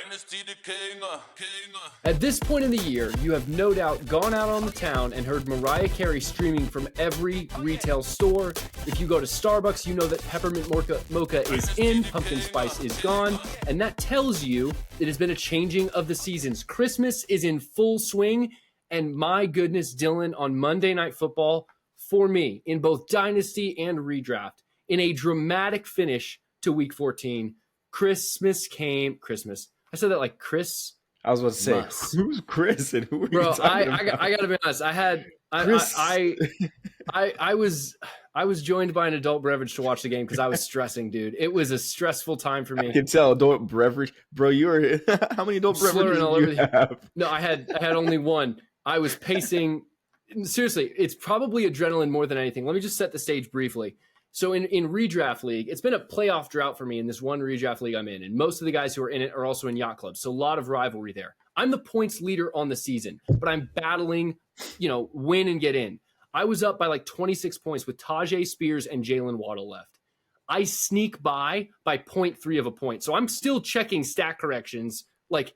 Dynasty the king. At this point in the year, you have no doubt gone out on the town and heard Mariah Carey streaming from every retail store. If you go to Starbucks, you know that peppermint mocha is in, pumpkin spice is gone, and that tells you it has been a changing of the seasons. Christmas is in full swing, and my goodness, Dylan, on Monday Night Football, for me, in both Dynasty and Redraft, in a dramatic finish to Week 14, Christmas. I said that like Chris. I was about to say, who's Chris and who are you talking about? I gotta be honest. I was joined by an adult beverage to watch the game because I was stressing, dude. It was a stressful time for me. I can tell, adult beverage, bro. You were how many adult beverages do you have? No, I had only one. I was pacing. Seriously, it's probably adrenaline more than anything. Let me just set the stage briefly. So in Redraft League, it's been a playoff drought for me in this one Redraft League I'm in. And most of the guys who are in it are also in yacht clubs. So a lot of rivalry there. I'm the points leader on the season, but I'm battling, win and get in. I was up by like 26 points with Tajay Spears and Jalen Waddle left. I sneak by 0.3 of a point. So I'm still checking stat corrections like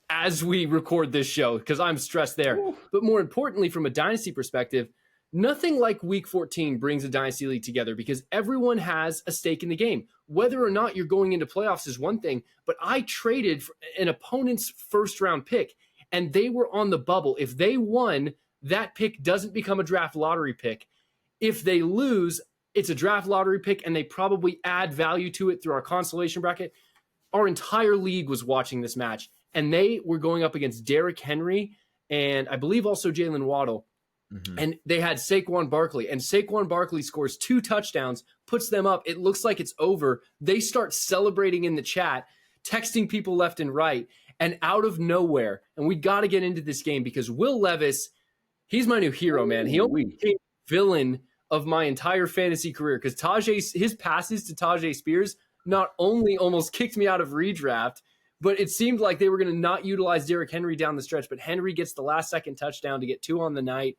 as we record this show because I'm stressed there. Ooh. But more importantly, from a dynasty perspective, nothing like Week 14 brings a Dynasty League together because everyone has a stake in the game. Whether or not you're going into playoffs is one thing, but I traded for an opponent's first-round pick, and they were on the bubble. If they won, that pick doesn't become a draft lottery pick. If they lose, it's a draft lottery pick, and they probably add value to it through our consolation bracket. Our entire league was watching this match, and they were going up against Derrick Henry and I believe also Jalen Waddle. Mm-hmm. And they had Saquon Barkley, and Saquon Barkley scores 2 touchdowns, puts them up. It looks like it's over. They start celebrating in the chat, texting people left and right, and out of nowhere, and we got to get into this game because Will Levis, he's my new hero, man. He only became villain of my entire fantasy career because his passes to Tajay Spears not only almost kicked me out of redraft, but it seemed like they were going to not utilize Derrick Henry down the stretch, but Henry gets the last-second touchdown to get 2 on the night.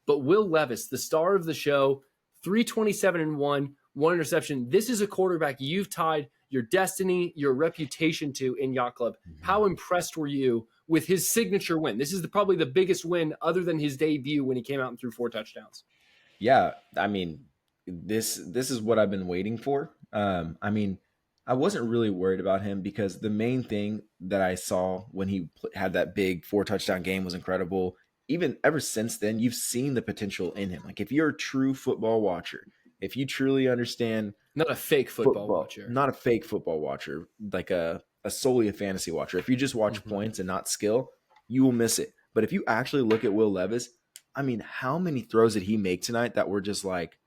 But Will Levis, the star of the show, 327-1, 1 interception. This is a quarterback you've tied your destiny, your reputation to in Yacht Club. Mm-hmm. How impressed were you with his signature win? This is probably the biggest win other than his debut when he came out and threw 4 touchdowns. Yeah, I mean, this is what I've been waiting for. I wasn't really worried about him because the main thing that I saw when he had that big 4-touchdown game was incredible. Even ever since then, you've seen the potential in him. Like if you're a true football watcher, if you truly understand, not a fake football watcher, not a fake football watcher, like a solely a fantasy watcher. If you just watch points and not skill, you will miss it. But if you actually look at Will Levis, I mean, how many throws did he make tonight that were just like,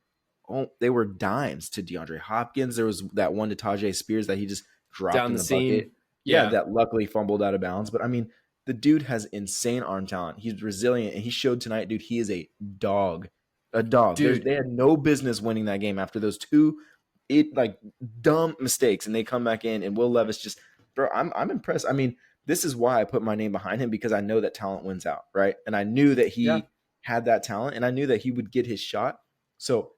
oh, they were dimes to DeAndre Hopkins. There was that one to Tajay Spears that he just dropped down in the bucket. Yeah, that luckily fumbled out of bounds. But I mean, the dude has insane arm talent. He's resilient, and he showed tonight, dude, he is a dog. A dog. Dude, they had no business winning that game after those 2 dumb mistakes, and they come back in, and Will Levis just, bro, I'm impressed. I mean, this is why I put my name behind him because I know that talent wins out, right? And I knew that he had that talent, and I knew that he would get his shot. So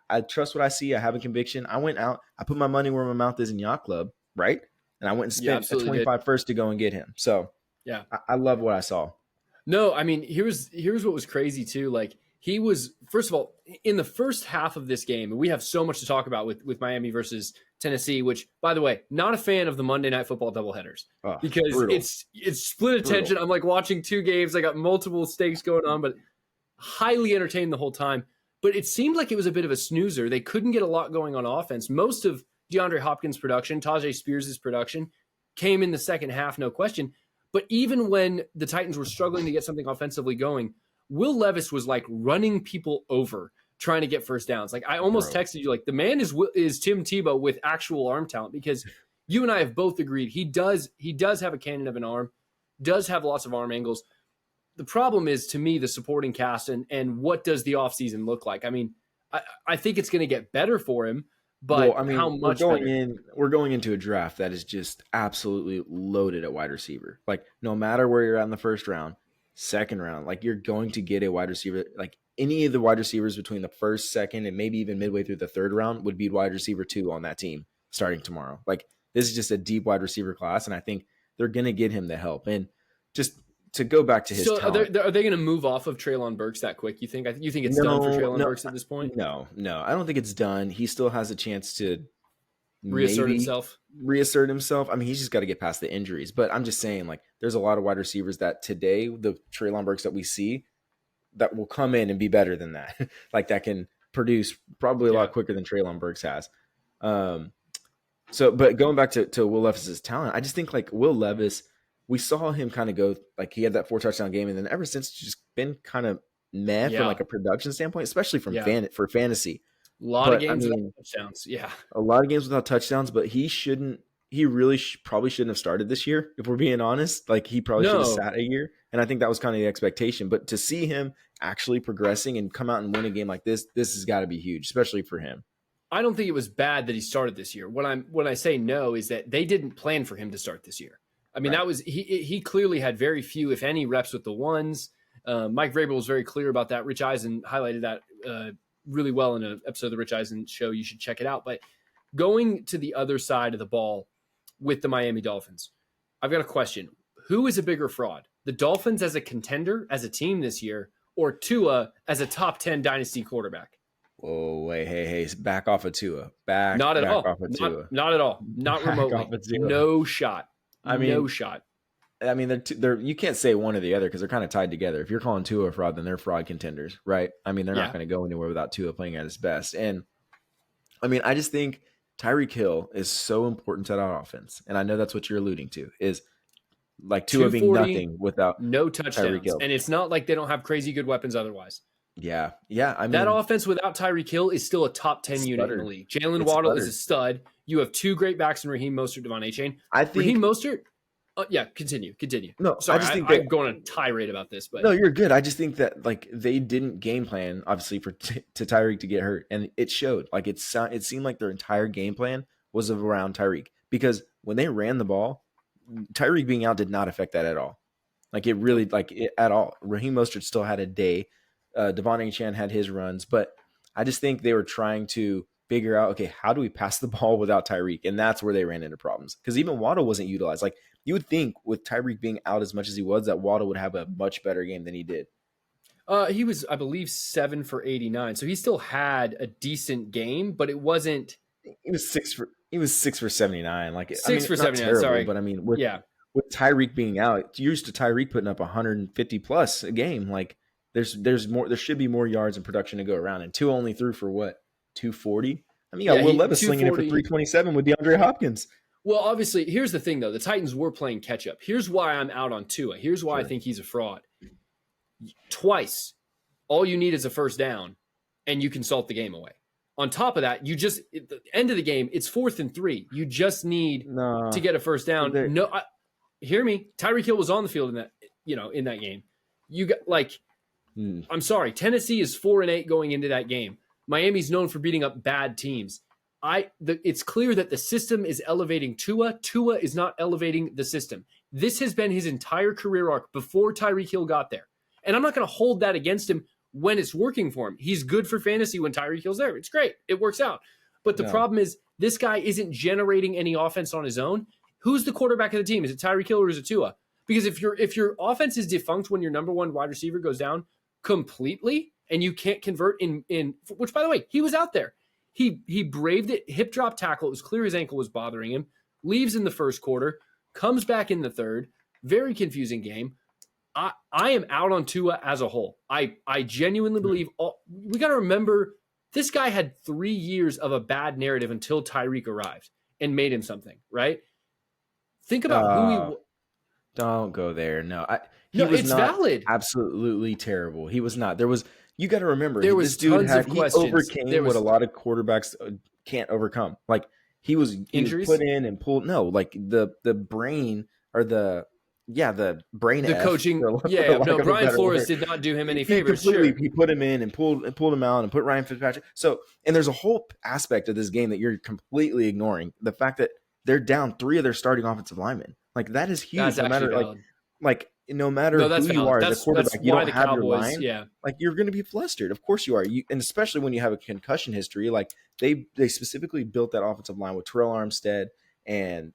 I trust what I see. I have a conviction. I went out. I put my money where my mouth is in Yacht Club, right? And I went and spent a 25 first to go and get him. So yeah, I love what I saw. No, I mean, here's what was crazy too. Like he was, first of all, in the first half of this game, and we have so much to talk about with Miami versus Tennessee, which, by the way, not a fan of the Monday Night Football doubleheaders because brutal. It's split attention. I'm like watching 2 games. I got multiple stakes going on, but highly entertained the whole time. But it seemed like it was a bit of a snoozer. They couldn't get a lot going on offense. Most of DeAndre Hopkins' production, Tajay Spears' production, came in the second half, no question. But even when the Titans were struggling to get something offensively going, Will Levis was like running people over trying to get first downs. Like I almost texted you, like the man is Tim Tebow with actual arm talent because you and I have both agreed he does have a cannon of an arm, does have lots of arm angles. The problem is, to me, the supporting cast and what does the offseason look like? I mean, I think it's going to get better for him. But how much we're going into a draft that is just absolutely loaded at wide receiver. Like no matter where you're at in the first round, second round, like you're going to get a wide receiver. Like any of the wide receivers between the first, second, and maybe even midway through the third round would be wide receiver 2 on that team starting tomorrow. Like this is just a deep wide receiver class. And I think they're going to get him the help. And just to go back to his talent. Are they going to move off of Treylon Burks that quick? You think it's done for Treylon Burks at this point? No, I don't think it's done. He still has a chance to reassert himself. I mean, he's just got to get past the injuries. But I'm just saying, like, there's a lot of wide receivers that today, the Treylon Burks that we see, that will come in and be better than that. Like, that can produce probably a lot quicker than Treylon Burks has. But going back to Will Levis's talent, I just think, like, Will Levis, we saw him kind of go, like, he had that 4 touchdown game, and then ever since it's just been kind of meh from like a production standpoint, especially from for fantasy. A lot of games without touchdowns. Yeah. A lot of games without touchdowns, but he really probably shouldn't have started this year, if we're being honest. Like, he probably should have sat a year. And I think that was kind of the expectation. But to see him actually progressing and come out and win a game like this has got to be huge, especially for him. I don't think it was bad that he started this year. When I say no is that they didn't plan for him to start this year. I mean, that was he clearly had very few, if any, reps with the ones. Mike Vrabel was very clear about that. Rich Eisen highlighted that really well in an episode of the Rich Eisen show. You should check it out. But going to the other side of the ball with the Miami Dolphins, I've got a question. Who is a bigger fraud? The Dolphins as a contender, as a team this year, or Tua as a top 10 dynasty quarterback? Whoa, wait, hey, back off of Tua. Not at all. Off of Tua. Not at all. Not remotely. No shot. No shot. I mean, they're you can't say one or the other because they're kind of tied together. If you're calling Tua a fraud, then they're fraud contenders, right? I mean, they're not going to go anywhere without Tua playing at his best. And I mean, I just think Tyreek Hill is so important to that offense. And I know that's what you're alluding to, is like Tua being nothing without no touchdowns. And it's not like they don't have crazy good weapons otherwise. Yeah. I mean, that offense without Tyreek Hill is still a top 10 unit in the league. Jalen Waddle is a stud. You have two great backs in Raheem Mostert, Devon Achane. I think Raheem Mostert. Continue. No, sorry, I just think I'm going on a tirade about this, but no, you're good. I just think that like they didn't game plan obviously to Tyreek to get hurt, and it showed. Like it seemed like their entire game plan was around Tyreek, because when they ran the ball, Tyreek being out did not affect that at all. Like it really, at all. Raheem Mostert still had a day. Devon Achane had his runs, but I just think they were trying to figure out, okay, how do we pass the ball without Tyreek? And that's where they ran into problems, because even Waddle wasn't utilized. Like you would think with Tyreek being out as much as he was, that Waddle would have a much better game than he did. He was, I believe, 7 for 89. So he still had a decent game, but it wasn't. He was 6 for 79. Like 6 for 79. Terrible, sorry, but I mean, with Tyreek being out, you're used to Tyreek putting up 150 plus a game. Like there's more. There should be more yards and production to go around. And Tua only threw for what, 240. I mean, you got Will Levis slinging it for 327 with DeAndre Hopkins. Well, obviously, here's the thing, though. The Titans were playing catch-up. Here's why I'm out on Tua. Here's why I think he's a fraud. Twice, all you need is a first down, and you can salt the game away. On top of that, at the end of the game, it's 4th and 3. You just need to get a first down. Hear me. Tyreek Hill was on the field in that game. You got I'm sorry. Tennessee is 4-8 going into that game. Miami's known for beating up bad teams. It's clear that the system is elevating Tua. Tua is not elevating the system. This has been his entire career arc before Tyreek Hill got there. And I'm not going to hold that against him when it's working for him. He's good for fantasy when Tyreek Hill's there. It's great. It works out. But the problem is this guy isn't generating any offense on his own. Who's the quarterback of the team? Is it Tyreek Hill or is it Tua? Because if your offense is defunct when your number one wide receiver goes down completely and you can't convert in which, by the way, he was out there. He braved it, hip drop tackle. It was clear his ankle was bothering him. Leaves in the first quarter, comes back in the third. Very confusing game. I am out on Tua as a whole. I genuinely believe we got to remember this guy had 3 years of a bad narrative until Tyreek arrived and made him something, right? Think about who he. Don't go there. No, it's valid. Absolutely terrible. He was not. You got to remember, there was tons of questions. He overcame what a lot of quarterbacks can't overcome. Like he was put in and pulled. No, like the brain or the brain. The coaching. Brian Flores did not do him any favors. He put him in and pulled him out and put Ryan Fitzpatrick. So, and there's a whole aspect of this game that you're completely ignoring. The fact that they're down 3 of their starting offensive linemen. Like that is huge. No matter no matter who you are as a quarterback, you don't have your line. Yeah. Like you're going to be flustered. Of course you are. And especially when you have a concussion history, like they specifically built that offensive line with Terrell Armstead and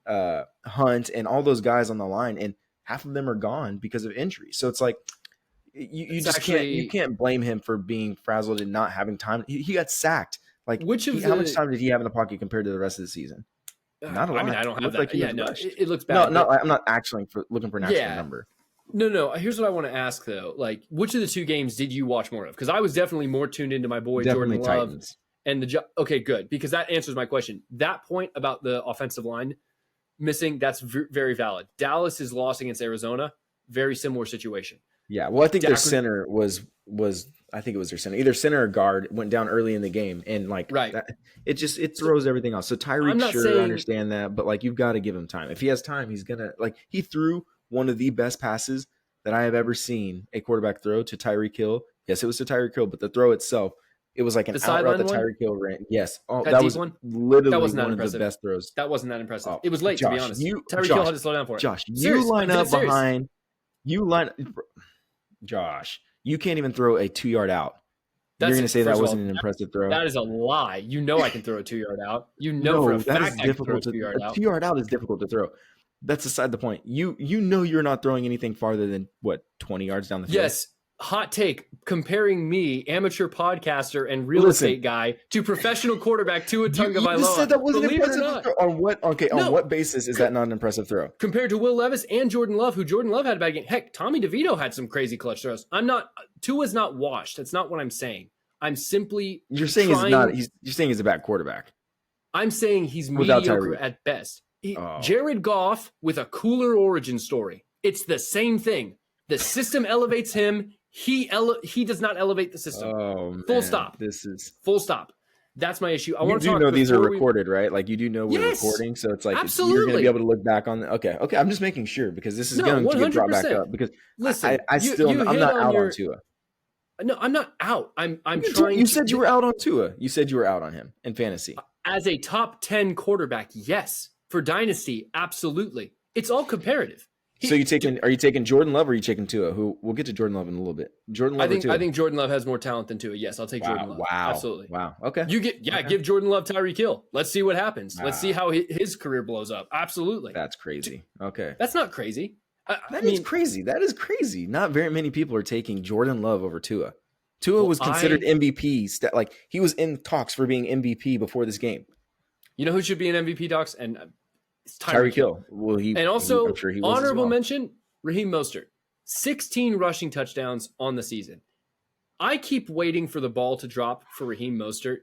Hunt and all those guys on the line, and half of them are gone because of injury. So it's like you just can't blame him for being frazzled and not having time. He got sacked. Like how much time did he have in the pocket compared to the rest of the season? Not a lot. I mean, I don't have that. Like Yeah, no, it looks bad. No, I'm not actually looking for an actual number. No. Here's what I want to ask though. Like, which of the two games did you watch more of? Because I was definitely more tuned into my boy Jordan Love Titans. And okay, good, because that answers my question. That point about the offensive line missing, that's very valid. Dallas's loss against Arizona, very similar situation. Yeah, well, I think their center was I think it was their center, either center or guard, went down early in the game, and it throws everything off. So Tyreek, I understand that, but like you've got to give him time. If he has time, he's gonna he threw one of the best passes that I have ever seen a quarterback throw to Tyreek Hill. Yes, it was to Tyreek Hill, but the throw itself, it was like an out route that Tyreek Hill ran. Yes, that was literally one of the best throws. That wasn't that impressive. It was late, to be honest. Tyreek Hill had to slow down for it. Josh, you line up behind. Josh, you can't even throw a 2-yard out. You're going to say that wasn't an impressive throw? That is a lie. You know I can throw a 2-yard out. You know for a fact I can throw a 2-yard out. A 2-yard out is difficult to throw. That's aside the point. You know you're not throwing anything farther than, 20 yards down the field? Yes. Hot take, comparing me, amateur podcaster and real estate guy, to professional quarterback Tua Tagovailoa. You said that wasn't impressive. On what basis is that not an impressive throw? Compared to Will Levis and Jordan Love, who Jordan Love had a bad game. Heck, Tommy DeVito had some crazy clutch throws. Tua's not washed. That's not what I'm saying. I'm simply You're saying he's a bad quarterback. I'm saying he's mediocre at best. Jared Goff with a cooler origin story. It's the same thing. The system elevates him. He does not elevate the system. Full stop. Full stop. That's my issue. I want to talk. You do know these are recorded, right? Like you do know we're recording, so it's like you're going to be able to look back on. Okay. I'm just making sure because this is going to get brought back up. Because listen, I'm not out on Tua. No, I'm not out. I'm trying. You said you were out on Tua. You said you were out on him in fantasy as a top 10 quarterback. Yes, for Dynasty, absolutely. It's all comparative. So are you taking Jordan Love or are you taking Tua? Who we'll get to Jordan Love in a little bit. Jordan Love. I think Jordan Love has more talent than Tua. Yes, I'll take Jordan Love. Wow. Absolutely. Wow. Okay. Give Jordan Love Tyreek Hill. Let's see what happens. Let's see how his career blows up. Absolutely. That's crazy. Okay. That's not crazy. That is crazy. That is crazy. Not very many people are taking Jordan Love over Tua. Tua was considered MVP. Like he was in talks for being MVP before this game. You know who should be in MVP talks? And it's Tyreek Hill. Well, I'm sure he was honorable mention. Raheem Mostert, 16 rushing touchdowns on the season. I keep waiting for the ball to drop for Raheem Mostert.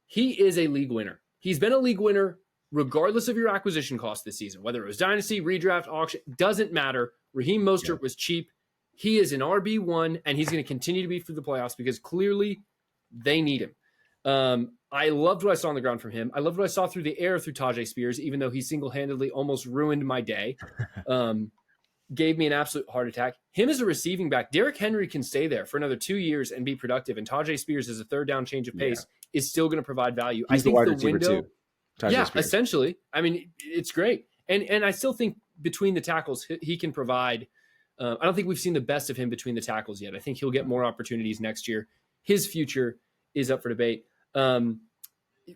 He is a league winner. He's been a league winner regardless of your acquisition cost this season, whether it was dynasty, redraft, auction, doesn't matter. Raheem Mostert was cheap. He is an RB1, and he's going to continue to be through the playoffs because clearly they need him. I loved what I saw on the ground from him. I loved what I saw through the air through Tajay Spears, even though he single-handedly almost ruined my day. Gave me an absolute heart attack. Him as a receiving back, Derrick Henry can stay there for another 2 years and be productive. And Tajay Spears as a third down change of pace is still going to provide value. He's the wide receiver too. Spears. Essentially. I mean, it's great. And I still think between the tackles, he can provide. I don't think we've seen the best of him between the tackles yet. I think he'll get more opportunities next year. His future is up for debate.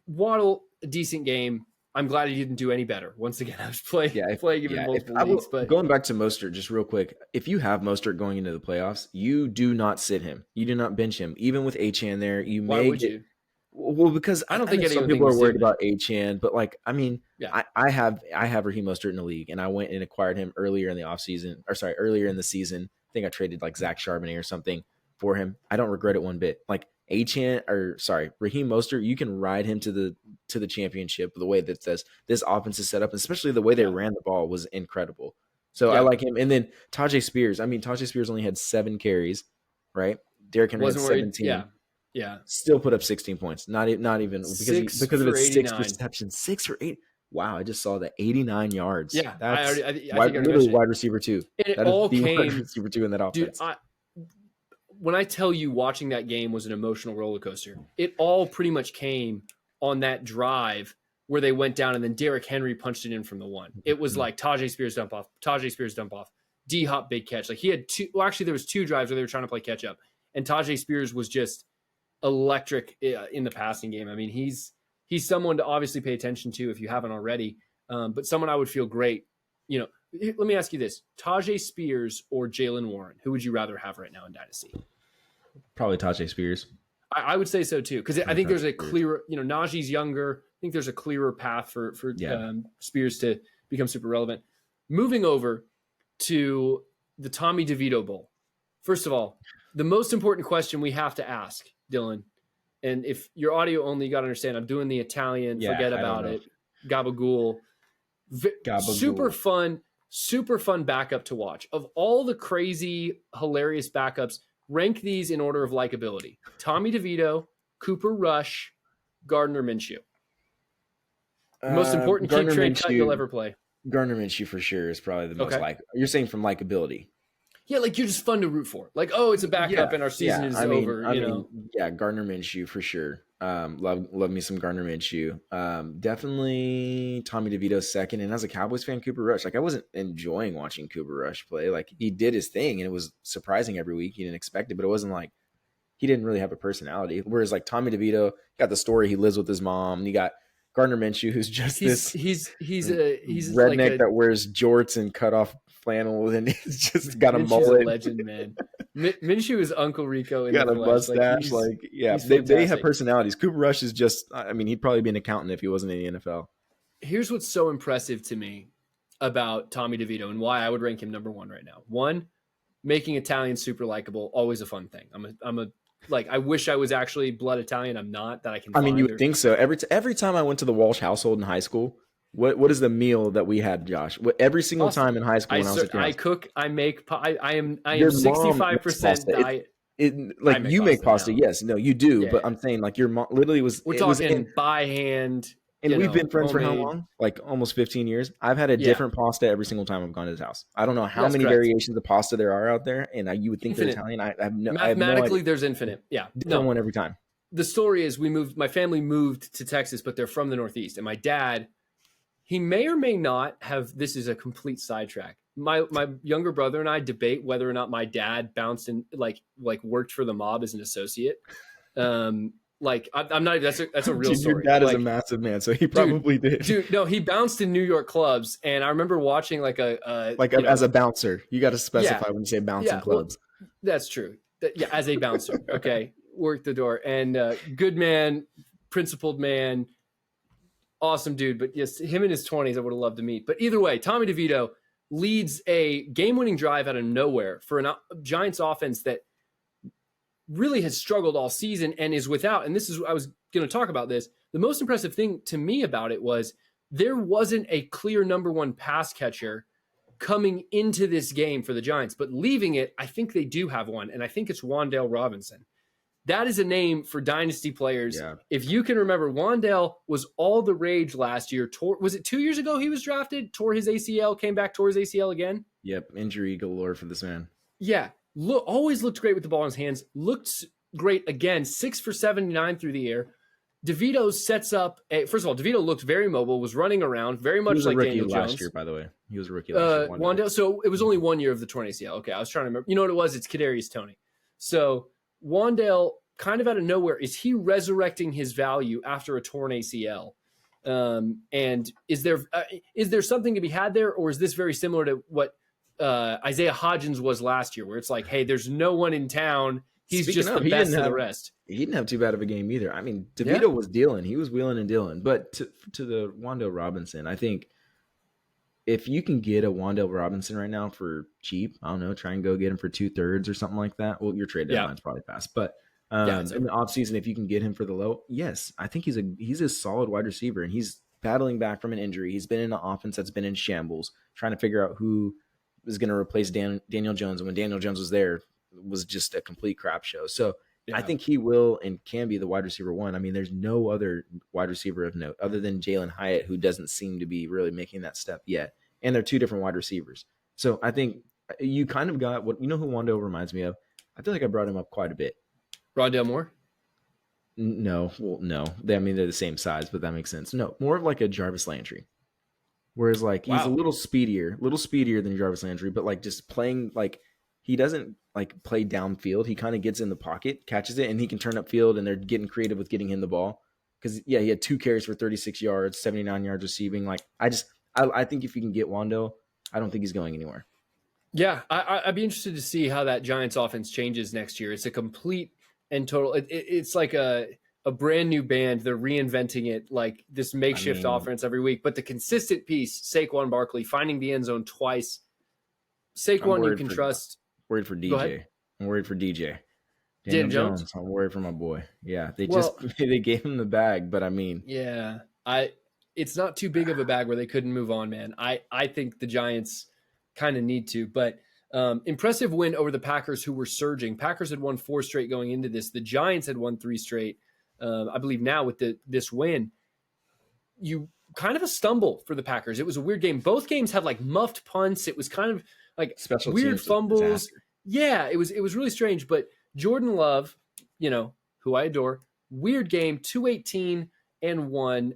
Waddle, a decent game. I'm glad he didn't do any better. Once again, I was playing him in multiple leagues. But going back to Mostert, just real quick, if you have Mostert going into the playoffs, you do not sit him. You do not bench him. Even with Achane there, Why would you? Well, because I don't think some people are worried about Achane, but I have Raheem Mostert in the league, and I went and acquired him earlier in the season. I think I traded like Zach Charbonnet or something for him. I don't regret it one bit. Like Raheem Mostert, you can ride him to the championship the way that this offense is set up, especially the way they ran the ball was incredible. So I like him. And then Tajay Spears. I mean, Tajay Spears only had 7 carries, right? Derrick Henry had 17. Yeah. Still put up 16 points. Not even because of his 6 receptions. 6 or 8. Wow, I just saw that 89 yards. Yeah, that's literally wide receiver 2. And it all came wide receiver 2 in that offense. Dude, when I tell you watching that game was an emotional roller coaster, it all pretty much came on that drive where they went down and then Derrick Henry punched it in from the 1. It was like Tajay Spears dump off, D-Hop big catch. Like he had 2, well, actually there was 2 drives where they were trying to play catch up, and Tajay Spears was just electric in the passing game. I mean, he's someone to obviously pay attention to if you haven't already. but someone I would feel great. Let me ask you this: Tajay Spears or Jaylen Warren? Who would you rather have right now in Dynasty? Probably Tajay Spears. I would say so too, because I think there's a clearer, Najee's younger. I think there's a clearer path for Spears to become super relevant. Moving over to the Tommy DeVito Bowl. First of all, the most important question we have to ask, Dylan, and if you're audio only, you got to understand, I'm doing the Italian, forget about it, gabagool. Super fun backup to watch. Of all the crazy, hilarious backups, rank these in order of likability. Tommy DeVito, Cooper Rush, Gardner Minshew. The most important keep trade cut you'll ever play. Gardner Minshew for sure is probably the most You're saying from likability. Yeah, like you're just fun to root for. Like, oh, it's a backup and our season is over. Yeah, Gardner Minshew for sure. Love me some Gardner Minshew. Definitely Tommy DeVito second. And as a Cowboys fan, Cooper Rush. Like I wasn't enjoying watching Cooper Rush play. Like he did his thing and it was surprising every week. You didn't expect it, but it wasn't like he didn't really have a personality. Whereas like Tommy DeVito got the story. He lives with his mom. And you got Gardner Minshew, who's just he's redneck like that wears jorts and cut off flannel, and he's just got a mullet. A legend, man. Minshew is Uncle Rico. Got a mustache. They have personalities. Cooper Rush is just. I mean, he'd probably be an accountant if he wasn't in the NFL. Here's what's so impressive to me about Tommy DeVito and why I would rank him number one right now. One, making Italians super likable, always a fun thing. I wish I was actually blood Italian. I'm not. That I can. I mean, you would think so. Every time I went to the Walsh household in high school, what is the meal that we had, Josh? Every single time in high school, when I was a kid, I cook. I make. I am 65% diet. You make pasta, yes. No, you do. Yeah. But I'm saying like your mom literally was. We're talking by hand. And we've been friends for how long? Like almost 15 years. I've had a different pasta every single time I've gone to his house. I don't know how many variations of pasta there are out there, and you would think they're Italian. I have no. Mathematically, there's infinite. Yeah, different one every time. The story is my family moved to Texas, but they're from the Northeast, and my dad, he may or may not have. This is a complete sidetrack. My younger brother and I debate whether or not my dad bounced and like worked for the mob as an associate. I'm not. That's a real story. Your dad is a massive man, so he probably did. Dude, no, he bounced in New York clubs, and I remember watching as a bouncer. You got to specify when you say bounce in clubs. Well, that's true. As a bouncer, okay, worked the door, and good man, principled man, awesome dude. But yes, him in his 20s, I would have loved to meet. But either way, Tommy DeVito leads a game-winning drive out of nowhere for a Giants offense that really has struggled all season and is without, and I was going to talk about this. The most impressive thing to me about it was there wasn't a clear number one pass catcher coming into this game for the Giants, but leaving it, I think they do have one, and I think it's Wan'Dale Robinson. That is a name for dynasty players. Yeah. If you can remember, Wan'Dale was all the rage last year. Was it 2 years ago he was drafted? Tore his ACL, came back, tore his ACL again? Yep, injury galore for this man. Yeah. Always looked great with the ball in his hands. Looked great again. 6 for 79 through the air. DeVito sets up. First of all, DeVito looked very mobile. Was running around very much like Daniel Jones. Last year, by the way, he was a rookie last year. Wan'Dale. So it was only 1 year of the torn ACL. Okay, I was trying to remember. You know what it was? It's Kadarius Toney. So Wan'Dale, kind of out of nowhere, is he resurrecting his value after a torn ACL? And is there something to be had there, or is this very similar to what Isaiah Hodgins was last year, where it's like, hey, there's no one in town. He's just the best of the rest. He didn't have too bad of a game either. I mean, DeVito was dealing. He was wheeling and dealing. But to the Wan'Dale Robinson, I think if you can get a Wan'Dale Robinson right now for cheap, I don't know, try and go get him for 2/3 or something like that. Well, your trade deadline's probably fast. But in the offseason, if you can get him for the low, yes, I think he's a solid wide receiver, and he's battling back from an injury. He's been in an offense that's been in shambles, trying to figure out who is going to replace Daniel Jones. And when Daniel Jones was there, it was just a complete crap show. So I think he will and can be the wide receiver one. I mean, there's no other wide receiver of note other than Jalen Hyatt, who doesn't seem to be really making that step yet. And they're two different wide receivers. So I think you kind of got what, you know who Wan'Dale reminds me of? I feel like I brought him up quite a bit. Rondale Moore? No. Well, no. I mean, they're the same size, but that makes sense. No, more of like a Jarvis Landry. Whereas like he's a little speedier than Jarvis Landry, but like just playing, like he doesn't like play downfield. He kind of gets in the pocket, catches it, and he can turn upfield, and they're getting creative with getting him the ball. because he had 2 carries for 36 yards, 79 yards receiving. Like I think if you can get Wando, I don't think he's going anywhere. Yeah, I'd be interested to see how that Giants offense changes next year. It's a complete and total. It's like a brand new band. They're reinventing it, like this makeshift offense every week. But the consistent piece, Saquon Barkley finding the end zone twice. Saquon, you can trust. Worried for DJ. I'm worried for DJ. Daniel Jones. I'm worried for my boy. Yeah, they gave him the bag, but I mean, yeah, it's not too big of a bag where they couldn't move on, man. I think the Giants kind of need to, but impressive win over the Packers, who were surging. Packers had won 4 straight going into this. The Giants had won 3 straight. I believe now with this win, you kind of a stumble for the Packers. It was a weird game. Both games had like muffed punts. It was kind of like special weird fumbles. Yeah, it was really strange. But Jordan Love, who I adore, weird game, 218 and 1.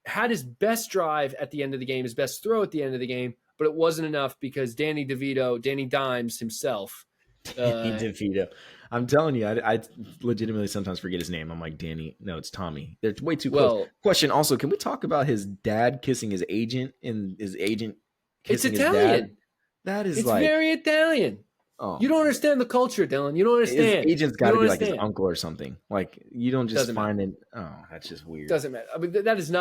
Had his best drive at the end of the game, his best throw at the end of the game, but it wasn't enough because Danny Dimes himself. Danny DeVito. I'm telling you, I legitimately sometimes forget his name. I'm like, Danny. No, it's Tommy. They're way too close. Question also, can we talk about his dad kissing his agent and his agent kissing his dad? It's Italian. That is it's very Italian. Oh. You don't understand the culture, Dylan. You don't understand. His agent's got to be like his uncle or something. Like, you don't just find it. Oh, that's just weird. Doesn't matter. I mean, that does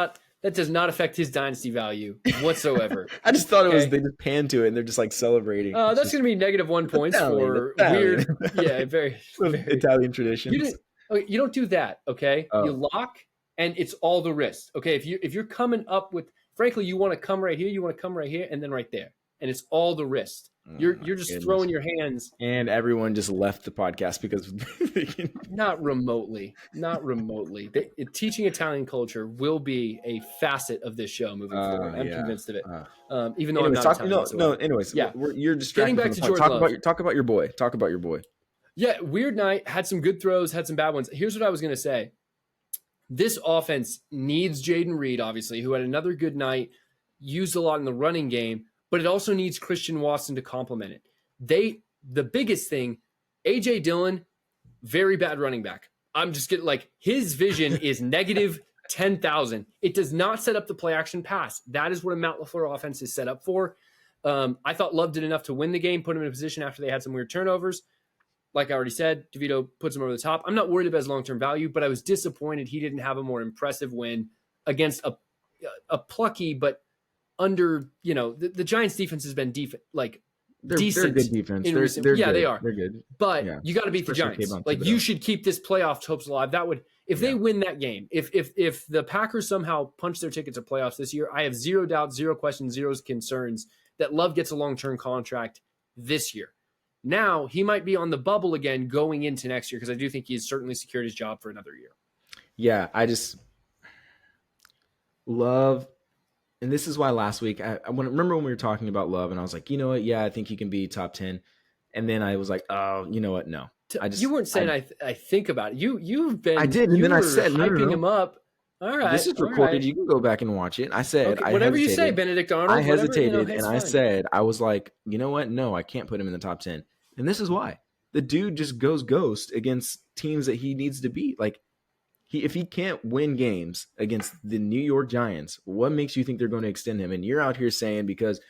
not affect his dynasty value whatsoever. I just thought it was, they just pan to it and they're just like celebrating. That's going to be -1 points for weird. Yeah, very Italian traditions. You don't do that. Okay. Oh. You lock and it's all the wrist. Okay. If you're coming up with, frankly, you want to come right here, you want to come right here and then right there. And it's all the wrist. You're just throwing your hands. And everyone just left the podcast because not remotely. Teaching Italian culture will be a facet of this show moving forward. I'm convinced of it. Even though anyways, I'm not Italian. Anyways, yeah, you're distracting. Getting back to Jordan Love. Talk about your boy. Yeah, weird night. Had some good throws, had some bad ones. Here's what I was going to say. This offense needs Jayden Reed, obviously, who had another good night, used a lot in the running game. But it also needs Christian Watson to complement it. The biggest thing, A.J. Dillon, very bad running back. I'm just getting his vision is -10,000. It does not set up the play action pass. That is what a Matt LaFleur offense is set up for. I thought Love did enough to win the game, put him in a position after they had some weird turnovers. Like I already said, DeVito puts him over the top. I'm not worried about his long-term value, but I was disappointed he didn't have a more impressive win against a plucky but under, the Giants defense has been decent. They're good defense. They're good. They are. They're good. But you got to beat the Giants. You should keep this playoff hopes alive. That would, if they win that game, if the Packers somehow punch their ticket to playoffs this year, I have zero doubt, zero questions, zero concerns that Love gets a long-term contract this year. Now he might be on the bubble again going into next year because I do think he's certainly secured his job for another year. Yeah, I just Love. And this is why last week, I remember when we were talking about Love, and I was like, you know what? Yeah, I think he can be top 10. And then I was like, oh, you know what? No. You weren't saying I think about it. You've been. I did, and then I said, hyping him up. All right. This is recorded. Right. You can go back and watch it. I said, okay, whatever you say, Benedict Arnold. I hesitated, and I said, I was like, you know what? No, I can't put him in the top 10. And this is why. The dude just goes ghost against teams that he needs to beat. If he can't win games against the New York Giants, what makes you think they're going to extend him? And you're out here saying because,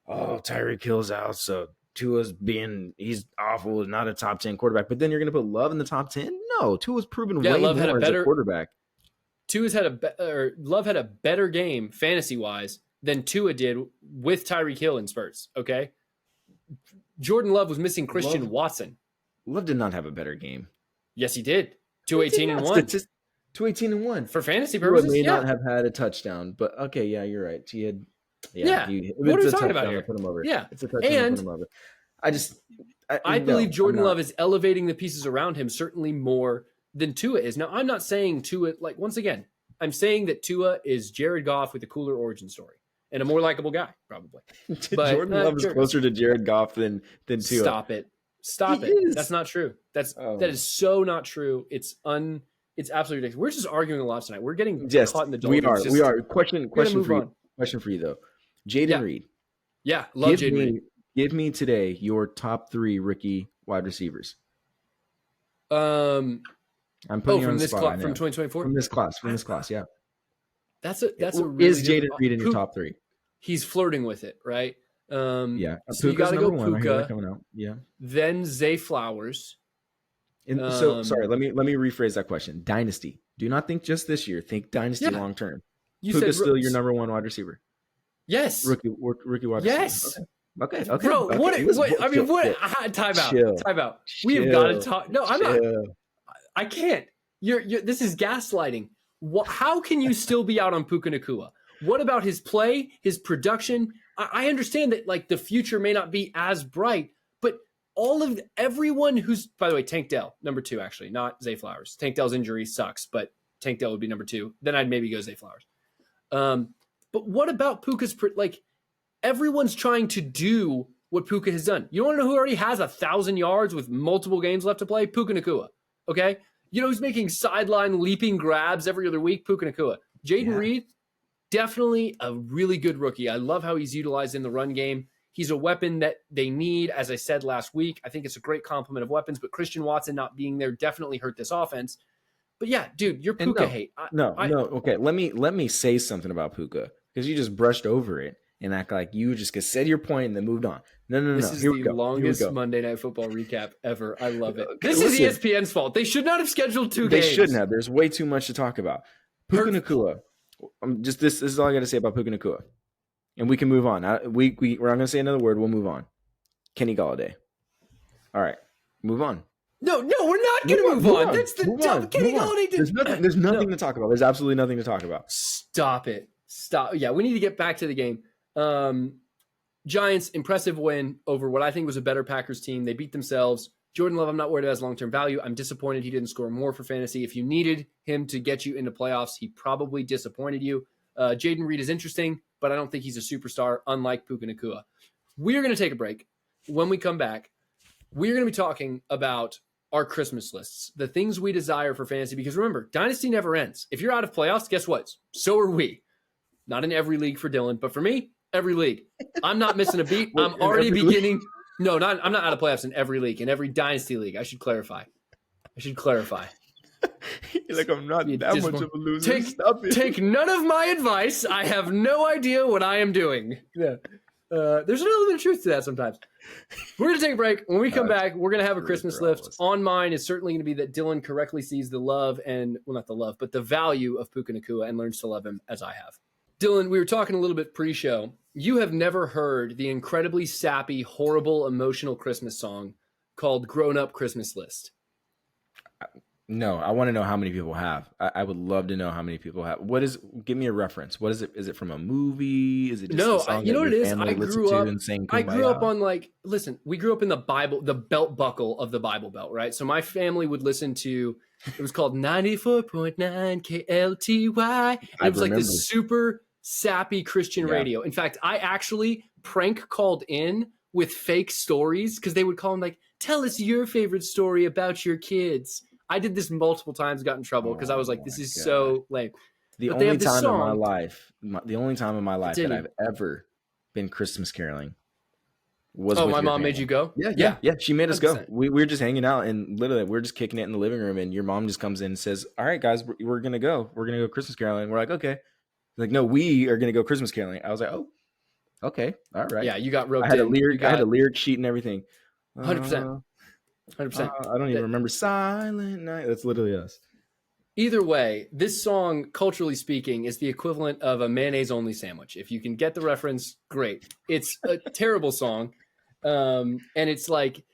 Tyreek Hill's out, so Tua's he's awful, not a top 10 quarterback. But then you're going to put Love in the top 10? No, Tua's proven way Love more as a quarterback. Love had a better game fantasy-wise than Tua did with Tyreek Hill in spurts, okay? Jordan Love was missing Christian Watson. Love did not have a better game. Yes, he did. 218 and 1. 218 and 1 for fantasy purposes. He may not have had a touchdown, but okay, yeah, you're right. He had. Yeah. What are we talking about here? Put him over. Yeah, it's a touchdown. And put him over. I believe Jordan Love is elevating the pieces around him certainly more than Tua is. Now, I'm not saying Tua. Once again, I'm saying that Tua is Jared Goff with a cooler origin story and a more likable guy, probably. But Jordan Love is closer to Jared Goff than Tua. Stop it. That's not true. That is so not true. It's absolutely ridiculous. We're just arguing a lot tonight. We're getting caught in the doldrums. We are. Question for you though. Jayden Reed. Yeah, love Jayden Reed. Give me today your top 3 rookie wide receivers. I'm putting you from on the this spot class right from now. 2024. From this class, yeah. That's a really is Jayden Reed in your top 3? He's flirting with it, right? Yeah, So you got to go #1. I hear that Puka, coming out. Yeah. then Zay Flowers. And so sorry, let me rephrase that question. Dynasty. Do not think just this year. Think dynasty long term. Puka's still your #1 wide receiver. Yes. Rookie wide yes. receiver. Okay. Bro, okay. what? I mean, what? Time out. We have got to talk. No, I'm not. I can't. You're. This is gaslighting. How can you still be out on Puka Nacua? What about his play, his production? I understand that like the future may not be as bright, but everyone who's, by the way, Tank Dell, #2, actually, not Zay Flowers. Tank Dell's injury sucks, but Tank Dell would be #2. Then I'd maybe go Zay Flowers. But what about Puka's, like, everyone's trying to do what Puka has done. You want to know who already has 1,000 yards with multiple games left to play? Puka Nacua. Okay? You know who's making sideline leaping grabs every other week? Puka Nacua. Jayden Reed, definitely a really good rookie. I love how he's utilized in the run game. He's a weapon that they need, as I said last week. I think it's a great complement of weapons, but Christian Watson not being there definitely hurt this offense. But yeah, dude, you're Puka hate. No. Okay, let me say something about Puka, because you just brushed over it and act like you just said your point and then moved on. No. This is the longest Monday Night Football recap ever. I love it. Okay, this is ESPN's fault. They should not have scheduled 2 games. They shouldn't have. There's way too much to talk about. Puka Nacua. This is all I got to say about Puka Nacua. And we can move on. We're not going to say another word. We'll move on. Kenny Golladay. All right. Move on. No, we're not going to move on. That's the dumb Kenny Golladay. There's nothing to talk about. There's absolutely nothing to talk about. Stop it. Stop. Yeah, we need to get back to the game. Giants, impressive win over what I think was a better Packers team. They beat themselves. Jordan Love, I'm not worried about his long-term value. I'm disappointed he didn't score more for fantasy. If you needed him to get you into playoffs, he probably disappointed you. Jayden Reed is interesting, but I don't think he's a superstar, unlike Puka Nacua. We're going to take a break. When we come back, we're going to be talking about our Christmas lists, the things we desire for fantasy, because remember, Dynasty never ends. If you're out of playoffs, guess what? So are we. Not in every league for Dylan, but for me, every league. I'm not missing a beat. I'm already beginning. No, I'm not out of playoffs in every league, in every Dynasty league. I should clarify. You're like, I'm not that much of a loser. Take none of my advice. I have no idea what I am doing. Yeah. There's a little bit of truth to that sometimes. We're going to take a break. When we come back, we're going to have a Christmas lift. On mine is certainly going to be that Dylan correctly sees the love and, well, not the love, but the value of Puka Nacua and learns to love him as I have. Dylan, we were talking a little bit pre-show. You have never heard the incredibly sappy, horrible, emotional Christmas song called Grown Up Christmas List. No, I want to know how many people have. I would love to know how many people have. Give me a reference. What is it? Is it from a movie? Is it just a song you know what it is? I grew up on we grew up in the Bible, the belt buckle of the Bible Belt, right? So my family would listen to, it was called 94.9 KLTY. It was like this super sappy Christian radio. In fact, I actually prank called in with fake stories because they would call them like, tell us your favorite story about your kids. I did this multiple times, got in trouble because I was like, this is so lame. The only time in my life that I've ever been Christmas caroling was with my mom family. made you go? Yeah. She made us 100%. go. We were just hanging out and literally we're just kicking it in the living room and your mom just comes in and says, all right, guys, we're going to go. We're going to go Christmas caroling. We're like, okay. Like, no, we are going to go Christmas caroling. I was like, oh, okay. All right. Yeah, you got roped I had a lyric sheet and everything. 100%. 100%. I don't even remember Silent Night. That's literally us. Either way, this song, culturally speaking, is the equivalent of a mayonnaise-only sandwich. If you can get the reference, great. It's a terrible song. And it's like,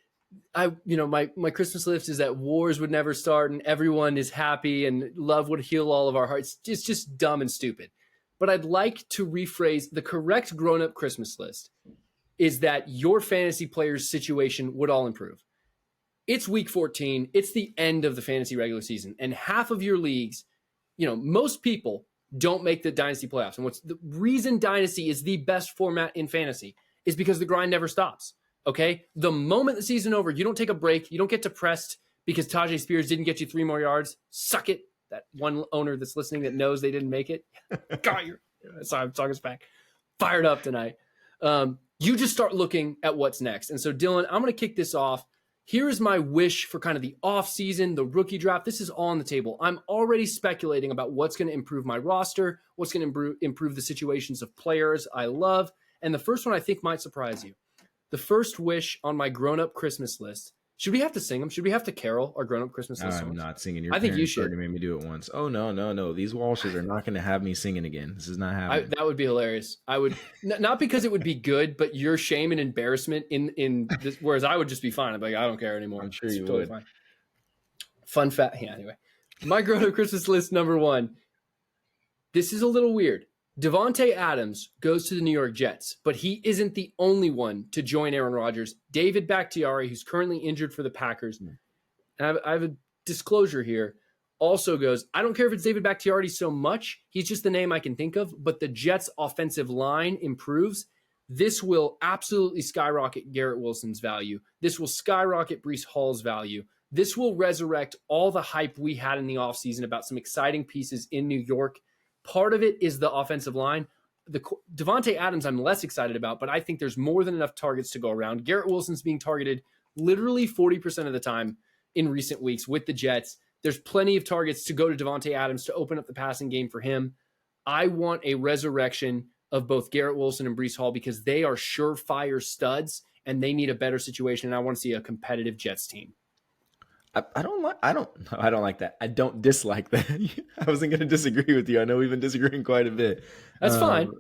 my Christmas list is that wars would never start and everyone is happy and love would heal all of our hearts. It's just dumb and stupid. But I'd like to rephrase the correct grown-up Christmas list is that your fantasy players' situation would all improve. It's week 14. It's the end of the fantasy regular season. And half of your leagues, most people don't make the Dynasty playoffs. And what's the reason Dynasty is the best format in fantasy is because the grind never stops. Okay? The moment the season over, you don't take a break. You don't get depressed because Tajay Spears didn't get you 3 more yards. Suck it. That one owner that's listening that knows they didn't make it. Sorry, I'm talking back. Fired up tonight. You just start looking at what's next. And so, Dylan, I'm going to kick this off. here is my wish for kind of the offseason, the rookie draft. This is all on the table. I'm already speculating about what's going to improve my roster, what's going to improve the situations of players I love. And the first one I think might surprise you. The first wish on my grown-up Christmas list. Should we have to sing them? Should we have to carol our grown-up Christmas list? I'm not singing. Your I think you parents should. already made me do it once. Oh, no. These Walshes are not going to have me singing again. This is not happening. That would be hilarious. I would not because it would be good, but your shame and embarrassment in this, whereas I would just be fine. I'm like, I don't care anymore. I'm sure it's you totally would. Fine. Fun fact. Yeah, anyway. My grown-up Christmas list number 1. This is a little weird. Devante Adams goes to the New York Jets, but he isn't the only one to join Aaron Rodgers. David Bakhtiari, who's currently injured for the Packers, and I have a disclosure here, also goes, I don't care if it's David Bakhtiari so much. He's just the name I can think of, but the Jets' offensive line improves. This will absolutely skyrocket Garrett Wilson's value. This will skyrocket Breece Hall's value. This will resurrect all the hype we had in the offseason about some exciting pieces in New York. Part of it is the offensive line. The Devante Adams I'm less excited about, but I think there's more than enough targets to go around. Garrett Wilson's being targeted literally 40% of the time in recent weeks with the Jets. There's plenty of targets to go to Devante Adams to open up the passing game for him. I want a resurrection of both Garrett Wilson and Breece Hall because they are surefire studs and they need a better situation. And I want to see a competitive Jets team. I don't like that. I don't dislike that. I wasn't going to disagree with you. I know we've been disagreeing quite a bit. That's fine.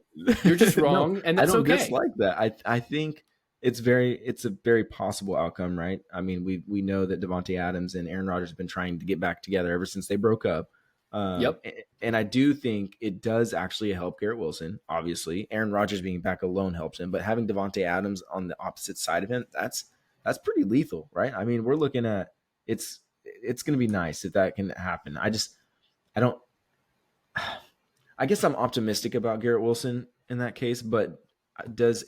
You're just wrong, no, and that's okay. I don't dislike that. I think it's a very possible outcome, right? I mean, we know that Devante Adams and Aaron Rodgers have been trying to get back together ever since they broke up. Yep. And I do think it does actually help Garrett Wilson. Obviously, Aaron Rodgers being back alone helps him, but having Devante Adams on the opposite side of him, that's pretty lethal, right? I mean, we're looking at it's going to be nice if that can happen. I guess I'm optimistic about Garrett Wilson in that case, but then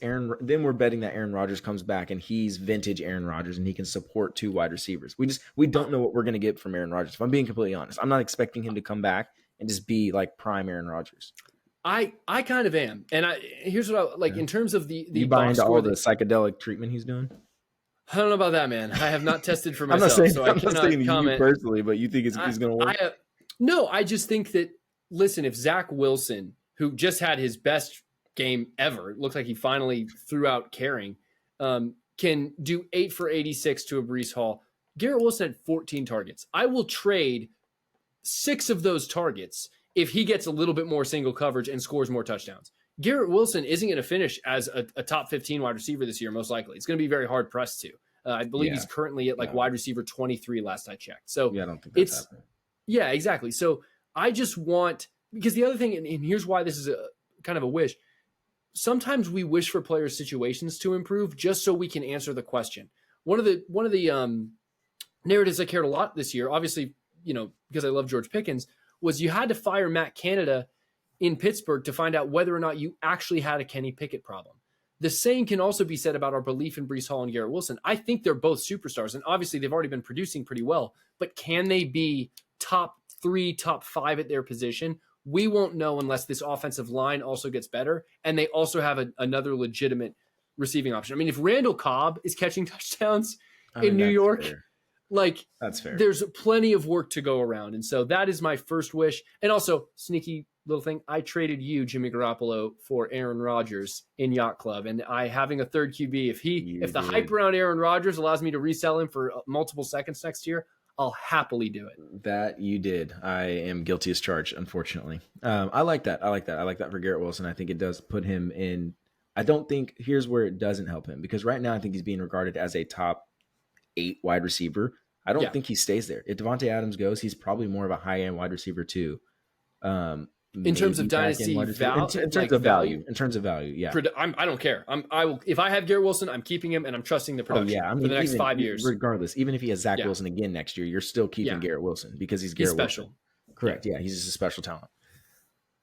we're betting that Aaron Rodgers comes back and he's vintage Aaron Rodgers and he can support 2 wide receivers. We don't know what we're going to get from Aaron Rodgers. If I'm being completely honest, I'm not expecting him to come back and just be like prime Aaron Rodgers. I kind of am. And here's what I like in terms of the you buy into all the psychedelic treatment he's doing. I don't know about that, man. I have not tested for myself, so I cannot comment. You personally, but you think he's going to work? No, I just think that, listen, if Zach Wilson, who just had his best game ever, it looks like he finally threw out carrying, can do 8 for 86 to a Breece Hall. Garrett Wilson had 14 targets. I will trade 6 of those targets if he gets a little bit more single coverage and scores more touchdowns. Garrett Wilson isn't going to finish as a top 15 wide receiver this year, most likely. It's going to be very hard pressed to. I believe he's currently at wide receiver 23 last I checked. So I don't think that's happening. Yeah, exactly. So I just want, because the other thing, and here's why this is a kind of a wish. Sometimes we wish for players' situations to improve just so we can answer the question. One of the narratives I cared a lot this year, obviously, because I love George Pickens, was you had to fire Matt Canada in Pittsburgh to find out whether or not you actually had a Kenny Pickett problem. The same can also be said about our belief in Breece Hall and Garrett Wilson. I think they're both superstars, and obviously they've already been producing pretty well, but can they be top 3, top 5 at their position? We won't know unless this offensive line also gets better, and they also have another legitimate receiving option. I mean, if Randall Cobb is catching touchdowns in New York, fair. That's fair. There's plenty of work to go around. And so that is my first wish. And also, sneaky little thing, I traded you, Jimmy Garoppolo, for Aaron Rodgers in Yacht Club. And having a third QB, if the hype around Aaron Rodgers allows me to resell him for multiple seconds next year, I'll happily do it. That you did. I am guilty as charged, unfortunately. I like that. I like that for Garrett Wilson. I think it does put him in. I don't think here's where it doesn't help him, because right now I think he's being regarded as a top 8 wide receiver. I don't think he stays there. If Devante Adams goes, he's probably more of a high-end wide receiver too. In terms of dynasty value, in terms of value, yeah. I don't care. I will. If I have Garrett Wilson, I'm keeping him, and I'm trusting the production for the next 5 years. Regardless, even if he has Zach Wilson again next year, you're still keeping Garrett Wilson because he's Garrett special. Wilson. Correct. Yeah, he's just a special talent.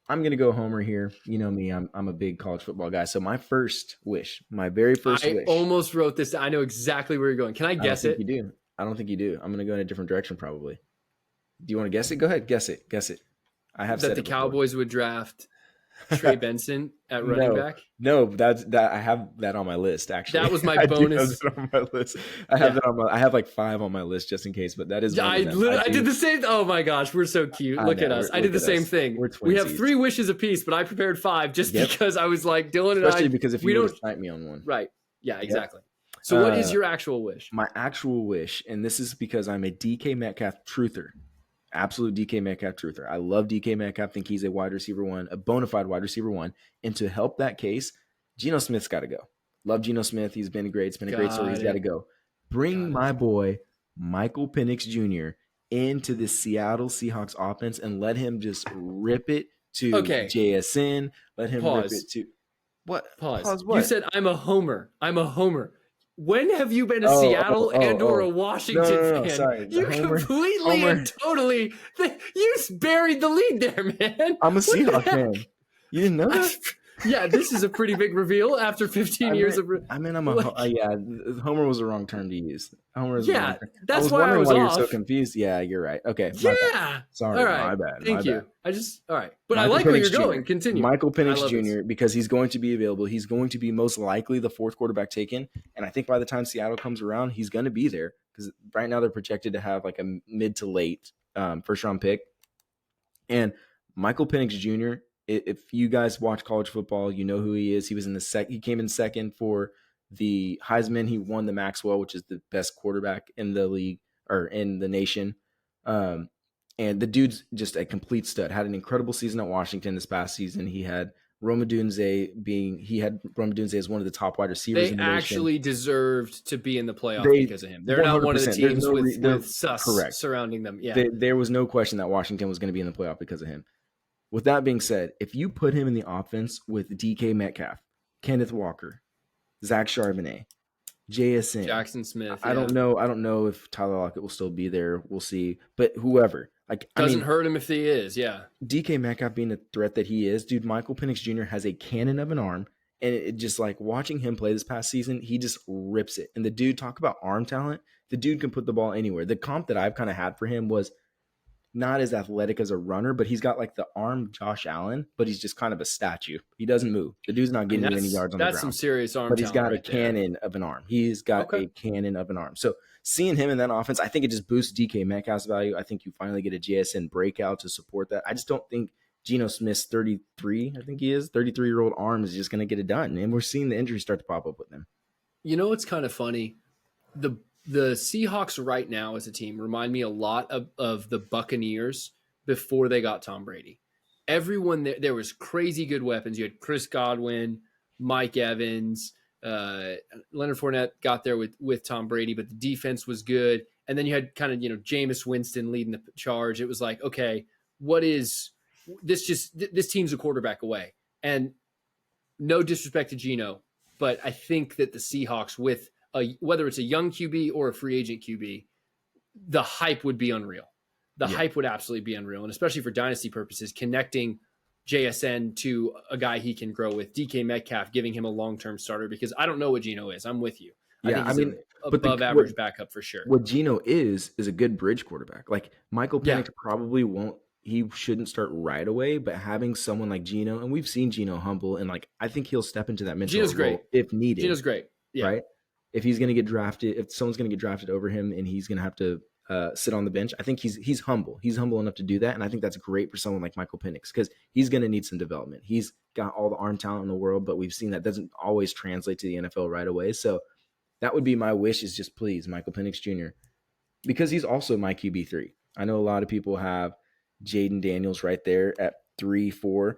I'm gonna go Homer here. You know me. I'm a big college football guy. So my first wish, my very first wish. I almost wrote this. I know exactly where you're going. Can I guess it? You do. I don't think you do. I'm gonna go in a different direction probably. Do you want to guess it? Go ahead. Guess it. I have that the Cowboys would draft Trey Benson at running No, back. no, that I have that on my list actually. That was my I do have bonus. that on my list. I have that on my. I have like 5 on my list just in case, but that is one I of them. did the same. Oh my gosh, we're so cute. Look at us. I did the same thing. We have 3 wishes apiece, but I prepared 5 just because I was like Dylan and I. Especially because if you would have sniped me on one. Right. Yeah. Exactly. So what is your actual wish? My actual wish, and this is because I'm a DK Metcalf truther. Absolute DK Metcalf truther. I love DK Metcalf. Think he's a wide receiver 1, a bona fide wide receiver 1. And to help that case, Geno Smith's got to go. Love Geno Smith. He's been great. It's been a great story. He's got to go. Bring my boy Michael Penix Jr. into the Seattle Seahawks offense and let him just rip it to JSN. Let him rip it to what? Pause what? You said I'm a homer. When have you been a Seattle or a Washington fan? Sorry. You completely and totally you buried the lead there, man. I'm a Seahawks fan. You didn't know that? Yeah, this is a pretty big reveal after 15 years of. I'm a Homer was the wrong term to use. Homer was yeah, that's why I was why off. You're so confused. Yeah, you're right. Okay. Yeah. Sorry. All right. My bad. Thank you. Bad. All right. But Michael I like Penix where you're Jr. going. Continue. Michael Penix Jr. because he's going to be available. He's going to be most likely the 4th quarterback taken. And I think by the time Seattle comes around, he's going to be there because right now they're projected to have like a mid to late first round pick. And Michael Penix Jr., if you guys watch college football, you know who he is. He was in the he came in second for the Heisman. He won the Maxwell, which is the best quarterback in the league or in the nation. And the dude's just a complete stud. Had an incredible season at Washington this past season. He had Rome Odunze as one of the top wide receivers in the nation. They actually deserved to be in the playoff because of him. They're not one of the teams with sus surrounding them. Yeah, there was no question that Washington was going to be in the playoff because of him. With that being said, if you put him in the offense with DK Metcalf, Kenneth Walker, Zach Charbonnet, JSN, Jackson Smith, I don't know if Tyler Lockett will still be there. We'll see. But whoever, doesn't hurt him if he is. Yeah, DK Metcalf being the threat that he is, dude. Michael Penix Jr. has a cannon of an arm, and it just like watching him play this past season, he just rips it. And the dude, talk about arm talent. The dude can put the ball anywhere. The comp that I've kind of had for him was not as athletic as a runner, but he's got like the arm Josh Allen, but he's just kind of a statue. He doesn't move. The dude's not getting you any yards on the ground. That's some serious arm but he's got a cannon of an arm. He's got a cannon of an arm. So seeing him in that offense, I think it just boosts DK Metcalf's value. I think you finally get a JSN breakout to support that. I just don't think Geno Smith's 33, I think he is, 33-year-old arm is just going to get it done. And we're seeing the injuries start to pop up with him. You know what's kind of funny? The Seahawks right now as a team remind me a lot of the Buccaneers before they got Tom Brady. Everyone there was crazy good weapons. You had Chris Godwin, Mike Evans, Leonard Fournette got there with Tom Brady, but the defense was good. And then you had kind of, Jameis Winston leading the charge. It was like, okay, what is this? This team's a quarterback away. And no disrespect to Geno, but I think that the Seahawks with whether it's a young QB or a free agent QB, the hype would be unreal. The hype would absolutely be unreal. And especially for dynasty purposes, connecting JSN to a guy he can grow with, DK Metcalf, giving him a long-term starter, because I don't know what Geno is. I'm with you. I think he's above average backup for sure. What Geno is a good bridge quarterback. Like Michael Penix probably won't, he shouldn't start right away, but having someone like Geno, and we've seen Geno humble, and I think he'll step into that mentor role if needed. Geno's great. Yeah. Right? If he's going to get drafted, if someone's going to get drafted over him and he's going to have to sit on the bench, I think he's humble. He's humble enough to do that, and I think that's great for someone like Michael Penix because he's going to need some development. He's got all the arm talent in the world, but we've seen that doesn't always translate to the NFL right away. So that would be my wish is just please Michael Penix Jr. because he's also my QB3. I know a lot of people have Jayden Daniels right there at 3-4.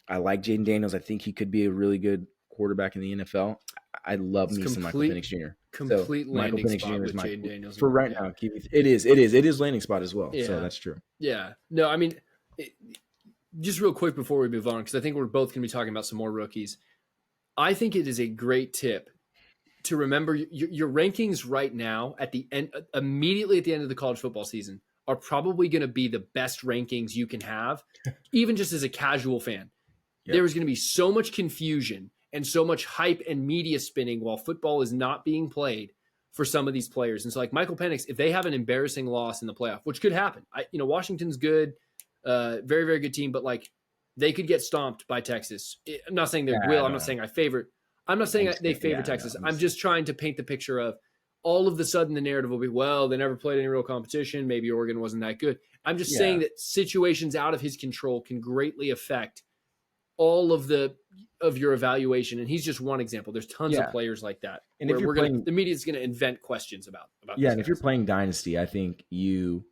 I like Jayden Daniels. I think he could be a really good quarterback in the NFL. I love me some Michael Penix Jr. Complete landing spot with Jayden Daniels. For right now, it is landing spot as well. Yeah. So that's true. Yeah. No, I mean, just real quick before we move on, because I think we're both going to be talking about some more rookies. I think it is a great tip to remember your rankings right now at the end, immediately at the end of the college football season, are probably going to be the best rankings you can have, even just as a casual fan. Yep. There is going to be so much confusion and so much hype and media spinning while football is not being played for some of these players. And so like Michael Penix, if they have an embarrassing loss in the playoff, which could happen, Washington's good, very, very good team, but They could get stomped by Texas. I'm not saying they will. I'm not saying I'm not saying they favor Texas. I'm just trying to paint the picture of all of the sudden the narrative will be, well, they never played any real competition. Maybe Oregon wasn't that good. I'm just saying that situations out of his control can greatly affect all of your evaluation. And he's just one example. There's tons of players like that. And where the media is going to invent questions about and if you're playing Dynasty, I think you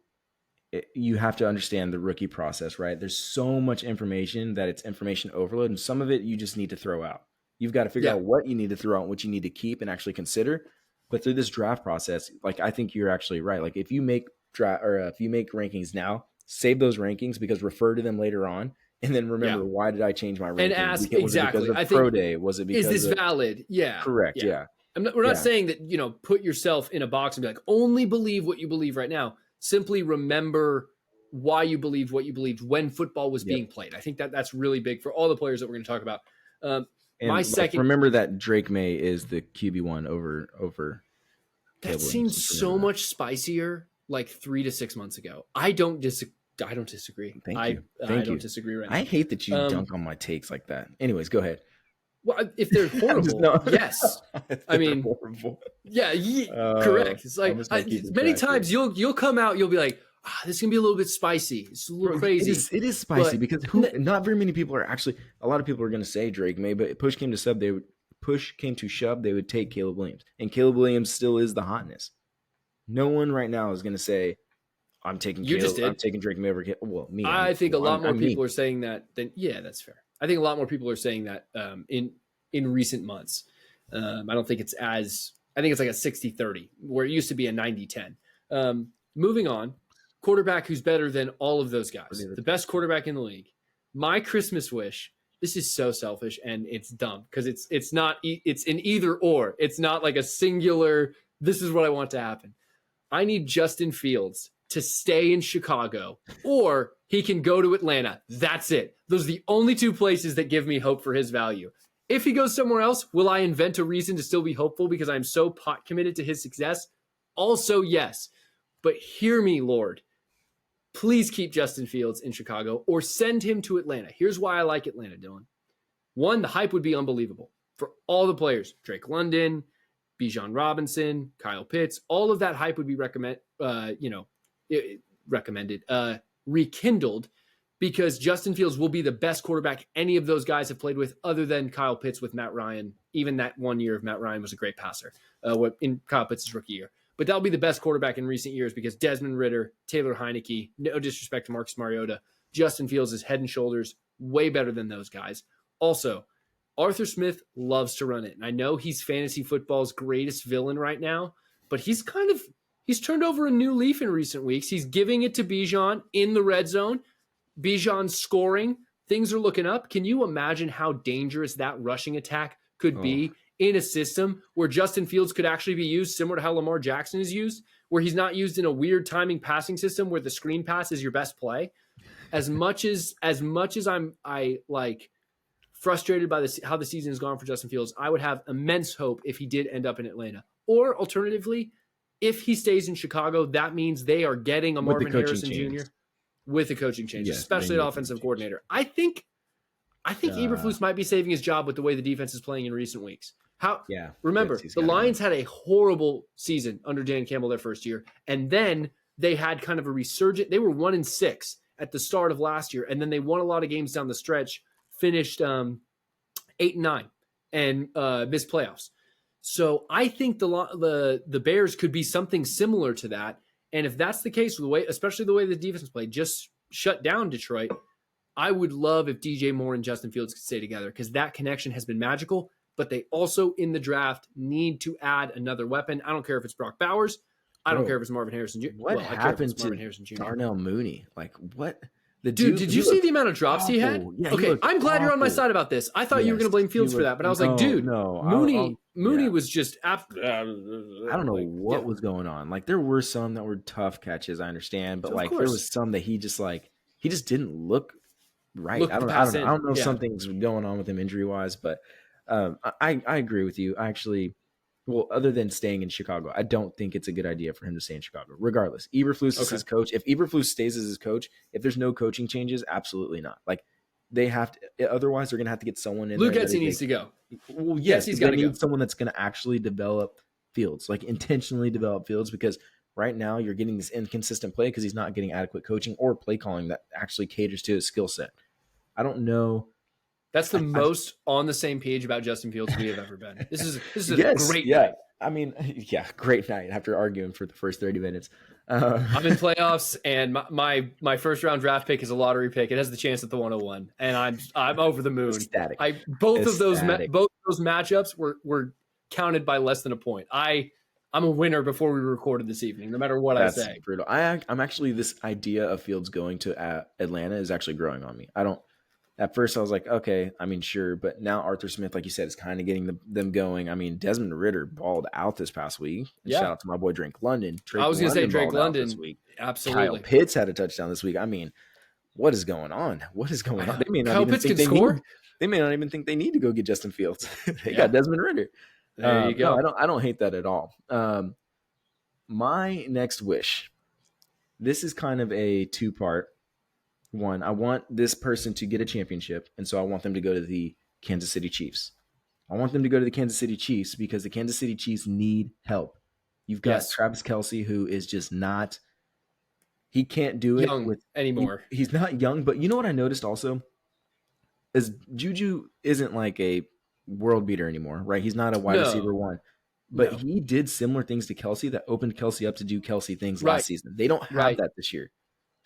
have to understand the rookie process, right? There's so much information that it's information overload, and some of it you just need to throw out. You've got to figure out what you need to throw out, and what you need to keep and actually consider. But through this draft process, like, I think you're actually right. Like, if you make rankings now, save those rankings, because refer to them later on, and then remember, why did I change my ranking? And ask was it because of Pro Day? Was it because is this valid? Yeah, correct. Yeah. We're not saying that put yourself in a box and be like, only believe what you believe right now. Simply remember why you believed what you believed when football was being played. I think that's really big for all the players that we're going to talk about. Remember that Drake May is the QB1 over. That seems so much spicier like 3 to 6 months ago. I don't disagree. Thank you. I don't disagree right now. I hate that you dunk on my takes like that. Anyways, go ahead. Well, if they're horrible, yes. I mean, horrible. Correct. It's like many times you'll come out, you'll be like, this is gonna be a little bit spicy. It's a little crazy. It is spicy, because not very many people are actually. A lot of people are going to say Drake May, but push came to shove, they would take Caleb Williams, and Caleb Williams still is the hotness. No one right now is going to say, I'm taking I'm taking Drake May over. Well, me. I think a lot more people are saying that. That's fair. I think a lot more people are saying that in recent months. I don't think it's as. I think it's like a 60-30, where it used to be a 90-10. Moving on, quarterback who's better than all of those guys, the best quarterback in the league. My Christmas wish. This is so selfish and it's dumb, because it's not. It's an either or. It's not like a singular. This is what I want to happen. I need Justin Fields to stay in Chicago, or he can go to Atlanta. That's it. Those are the only two places that give me hope for his value. If he goes somewhere else, will I invent a reason to still be hopeful because I'm so pot committed to his success? Also, yes. But hear me, Lord. Please keep Justin Fields in Chicago or send him to Atlanta. Here's why I like Atlanta, Dylan. One, the hype would be unbelievable for all the players. Drake London, Bijan Robinson, Kyle Pitts, all of that hype would be rekindled, because Justin Fields will be the best quarterback any of those guys have played with, other than Kyle Pitts with Matt Ryan. Even that 1 year of Matt Ryan was a great passer in Kyle Pitts' rookie year. But that'll be the best quarterback in recent years, because Desmond Ridder, Taylor Heineke, no disrespect to Marcus Mariota, Justin Fields is head and shoulders way better than those guys. Also, Arthur Smith loves to run it. And I know he's fantasy football's greatest villain right now, but he's turned over a new leaf in recent weeks. He's giving it to Bijan in the red zone. Bijan's scoring. Things are looking up. Can you imagine how dangerous that rushing attack could be in a system where Justin Fields could actually be used similar to how Lamar Jackson is used, where he's not used in a weird timing passing system where the screen pass is your best play? As much as I'm frustrated by how the season has gone for Justin Fields, I would have immense hope if he did end up in Atlanta. Or alternatively, if he stays in Chicago, that means they are getting a Marvin Harrison Jr. with a coaching change, especially the offensive coordinator. I think Eberflus might be saving his job with the way the defense is playing in recent weeks. Remember, the Lions had a horrible season under Dan Campbell their first year, and then they had kind of a resurgent. They were 1-6 at the start of last year, and then they won a lot of games down the stretch, finished 8-9, and missed playoffs. So I think the Bears could be something similar to that. And if that's the case, especially the way the defense played, just shut down Detroit, I would love if DJ Moore and Justin Fields could stay together, because that connection has been magical. But they also, in the draft, need to add another weapon. I don't care if it's Brock Bowers. I don't care if it's Marvin Harrison Jr. What happened to Darnell Mooney? Like, what? Dude, did you see the amount of drops he had? Yeah, okay, I'm glad you're on my side about this. I thought you were going to blame Fields for that, but I was like, dude, Mooney was just I don't know what was going on. Like, there were some that were tough catches, I understand, but there was some that he just didn't look right. I don't know if something's going on with him injury-wise, but I agree with you. Well, other than staying in Chicago, I don't think it's a good idea for him to stay in Chicago. Regardless, Eberflus is his coach. If Eberflus stays as his coach, if there's no coaching changes, absolutely not. Like, they have to. Otherwise, they're going to have to get someone in Luke there. Getsy needs to go. Well, yes, he's they got to need go. someone that's going to actually develop Fields, like intentionally develop Fields, because right now you're getting this inconsistent play because he's not getting adequate coaching or play calling that actually caters to his skill set. I don't know. That's the most on the same page about Justin Fields we have ever been. This is a great night. I mean, yeah, great night after arguing for the first 30 minutes. I'm in playoffs, and my first round draft pick is a lottery pick. It has the chance at the 101, and I'm over the moon. Ecstatic. Both of those matchups were counted by less than a point. I'm a winner before we recorded this evening, no matter what That's I say. Brutal. I'm actually, this idea of Fields going to Atlanta is actually growing on me. At first I was like, okay, I mean, sure. But now Arthur Smith, like you said, is kind of getting them going. I mean, Desmond Ridder balled out this past week. Yeah. Shout out to my boy Drake London. I was going to say Drake London this week. Absolutely. Kyle Pitts had a touchdown this week. I mean, what is going on? What is going on? They may not Kyle even Pitts think can score. They may not even think they need to go get Justin Fields. They got Desmond Ridder. There you go. No, I don't hate that at all. My next wish. This is kind of a two-part. One, I want this person to get a championship, and so I want them to go to the Kansas City Chiefs. I want them to go to the Kansas City Chiefs because the Kansas City Chiefs need help. You've got Travis Kelce, who is just not – he can't do it anymore. He's not young, but you know what I noticed also? Is Juju isn't like a world beater anymore, right? He's not a wide receiver one. But he did similar things to Kelce that opened Kelce up to do Kelce things last season. They don't have that this year.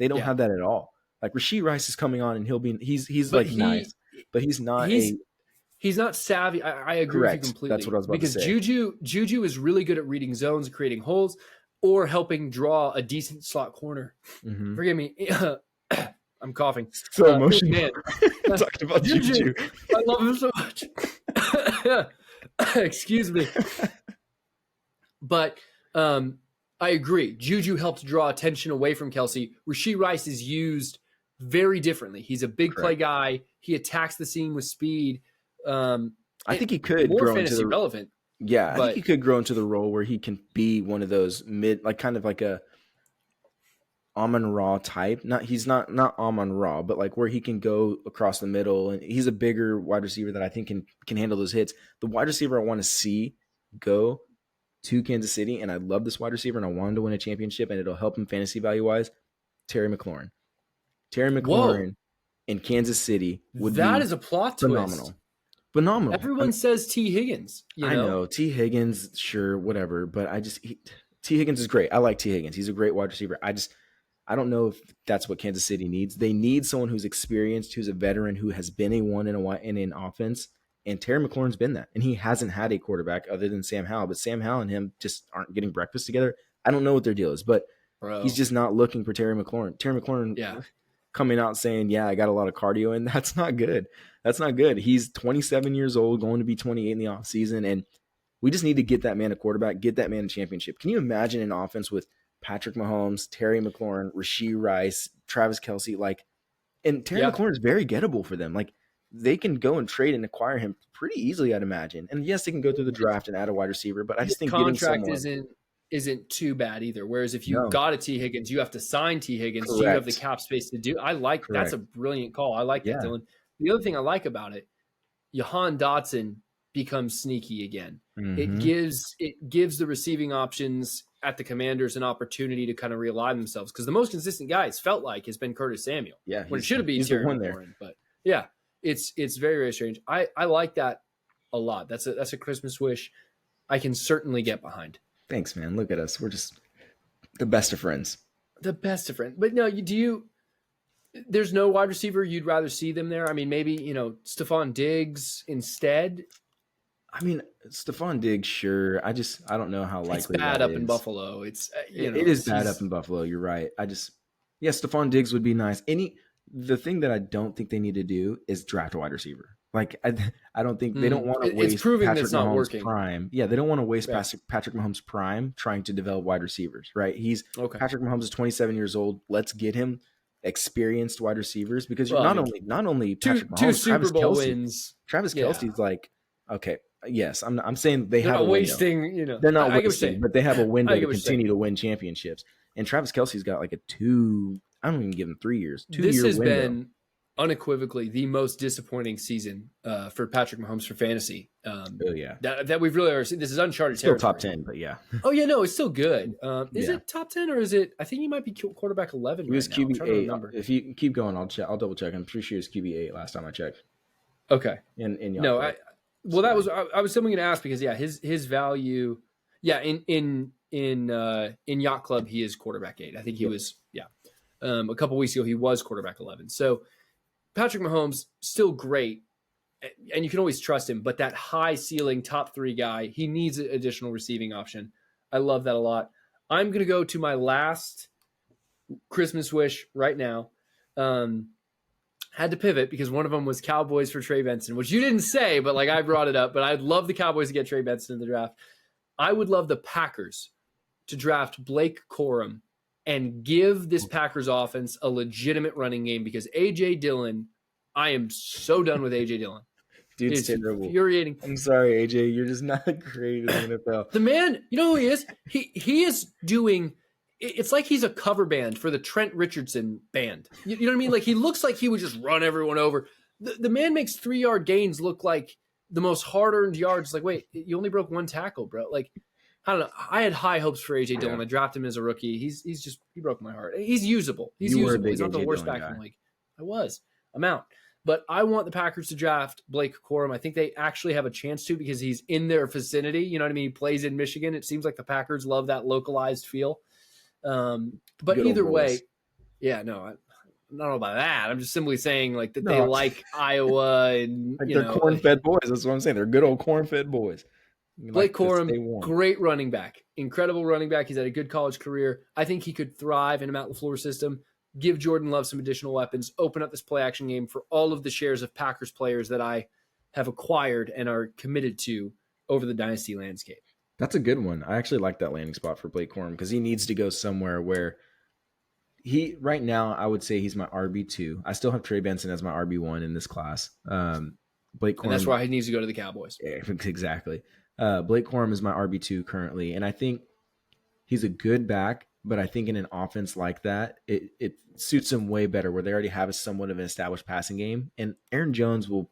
They don't have that at all. Like Rashee Rice is coming on and he's like nice, but he's not he's not savvy. I agree with you completely. That's what I was about to say. Because Juju is really good at reading zones, creating holes, or helping draw a decent slot corner. Mm-hmm. Forgive me. I'm coughing. So emotional. Talking about Juju. I love him so much. Excuse me. But I agree. Juju helps draw attention away from Kelce. Rashee Rice is used very differently. He's a big play guy. He attacks the scene with speed. I think he could more grow fantasy relevant. Yeah, I think he could grow into the role where he can be one of those like kind of like a Amon-Ra type. He's not Amon-Ra, but like where he can go across the middle, and he's a bigger wide receiver that I think can handle those hits. The wide receiver I want to see go to Kansas City, and I love this wide receiver, and I want him to win a championship, and it'll help him fantasy value-wise, Terry McLaurin. Terry McLaurin in Kansas City would be that is a plot phenomenal. twist. Phenomenal. Everyone says T. Higgins. I know. T. Higgins, sure, whatever, but T. Higgins is great. I like T. Higgins. He's a great wide receiver. I don't know if that's what Kansas City needs. They need someone who's experienced, who's a veteran, who has been a one in an offense. And Terry McLaurin's been that. And he hasn't had a quarterback other than Sam Howell. But Sam Howell and him just aren't getting breakfast together. I don't know what their deal is, but he's just not looking for Terry McLaurin. Terry McLaurin coming out saying, I got a lot of cardio, and that's not good. That's not good. He's 27 years old, going to be 28 in the offseason, and we just need to get that man a quarterback, get that man a championship. Can you imagine an offense with Patrick Mahomes, Terry McLaurin, Rashee Rice, Travis Kelce, and Terry McLaurin is very gettable for them. Like, they can go and trade and acquire him pretty easily, I'd imagine. And yes, they can go through the draft and add a wide receiver, but I just think contract isn't too bad either. Whereas if you got a T. Higgins, you have to sign T. Higgins. So you have the cap space to do. That's a brilliant call. I like that, Dylan. The other thing I like about it, Jahan Dotson becomes sneaky again. Mm-hmm. It gives the receiving options at the Commanders an opportunity to kind of realign themselves, because the most consistent guy it's felt like has been Curtis Samuel. Yeah, when it should have been Terry McLaurin. But it's very, very strange. I like that a lot. That's a Christmas wish I can certainly get behind. Thanks, man. Look at us. We're just the best of friends. The best of friends. But no, there's no wide receiver you'd rather see them there? I mean, maybe, Stephon Diggs instead. I mean, Stephon Diggs, sure. I don't know how likely it's bad up in Buffalo. It is bad up in Buffalo. You're right. Stephon Diggs would be nice. The thing that I don't think they need to do is draft a wide receiver. Like, I don't think they don't want to waste Patrick Mahomes' prime. Yeah, they don't want to waste Patrick Mahomes' prime trying to develop wide receivers, right? Patrick Mahomes is 27 years old. Let's get him experienced wide receivers, because not only Patrick Mahomes, two Super Bowl wins. Travis Kelce's like, okay, yes, I'm saying they're have not a wasting. They're not wasting, but they have a window to continue to win championships. And Travis Kelce's got like I don't even give him 3 years. 2 year window. unequivocally the most disappointing season for Patrick Mahomes for fantasy. Yeah. That we've really ever seen. This is uncharted Still territory. top 10, but yeah. Oh yeah, no, it's still good. Is Yeah. it top 10 or is it? I think he might be quarterback 11 He was right now. I'm trying to QB8. remember. If you keep going, I'll double check. I'm pretty sure he was QB8 last time I checked. Okay. In No, Yacht I was simply going to ask because his value, in Yacht Club he is quarterback 8. I think he was a couple weeks ago he was quarterback 11. So Patrick Mahomes still great, and you can always trust him. But that high ceiling top 3 guy, he needs an additional receiving option. I love that a lot. I'm going to go to my last Christmas wish right now. Had to pivot because one of them was Cowboys for Trey Benson, which you didn't say, but like I brought it up. But I'd love the Cowboys to get Trey Benson in the draft. I would love the Packers to draft Blake Corum and give this Packers offense a legitimate running game because A.J. Dillon, I am so done with A.J. Dillon. Dude's It's terrible. infuriating. I'm sorry, AJ. You're just not great in the NFL. The man, you know who he is? He is doing – it's like he's a cover band for the Trent Richardson band. You know what I mean? Like he looks like he would just run everyone over. The man makes 3-yard gains look like the most hard-earned yards. Like, wait, you only broke 1 tackle, bro. Like, I don't know. I had high hopes for A.J. Dillon. I drafted him as a rookie. He broke my heart. He's usable. He's usable. He's not the worst back in the league. I'm out. But I want the Packers to draft Blake Corum. I think they actually have a chance to because he's in their vicinity. You know what I mean? He plays in Michigan. It seems like the Packers love that localized feel. But either way, I don't know about that. I'm just simply saying like that they like Iowa and like they're corn-fed boys. That's what I'm saying. They're good old corn-fed boys. Blake Corum, great running back, incredible running back. He's had a good college career. I think he could thrive in a Matt LaFleur system. Give Jordan Love some additional weapons, open up this play action game for all of the shares of Packers players that I have acquired and are committed to over the dynasty landscape. That's a good one. I actually like that landing spot for Blake Corum because he needs to go somewhere where right now, I would say he's my RB2. I still have Trey Benson as my RB1 in this class. Blake Corum. And that's why he needs to go to the Cowboys. Yeah, exactly. Blake Corum is my RB2 currently. And I think he's a good back. But I think in an offense like that, it suits him way better where they already have somewhat of an established passing game. And Aaron Jones will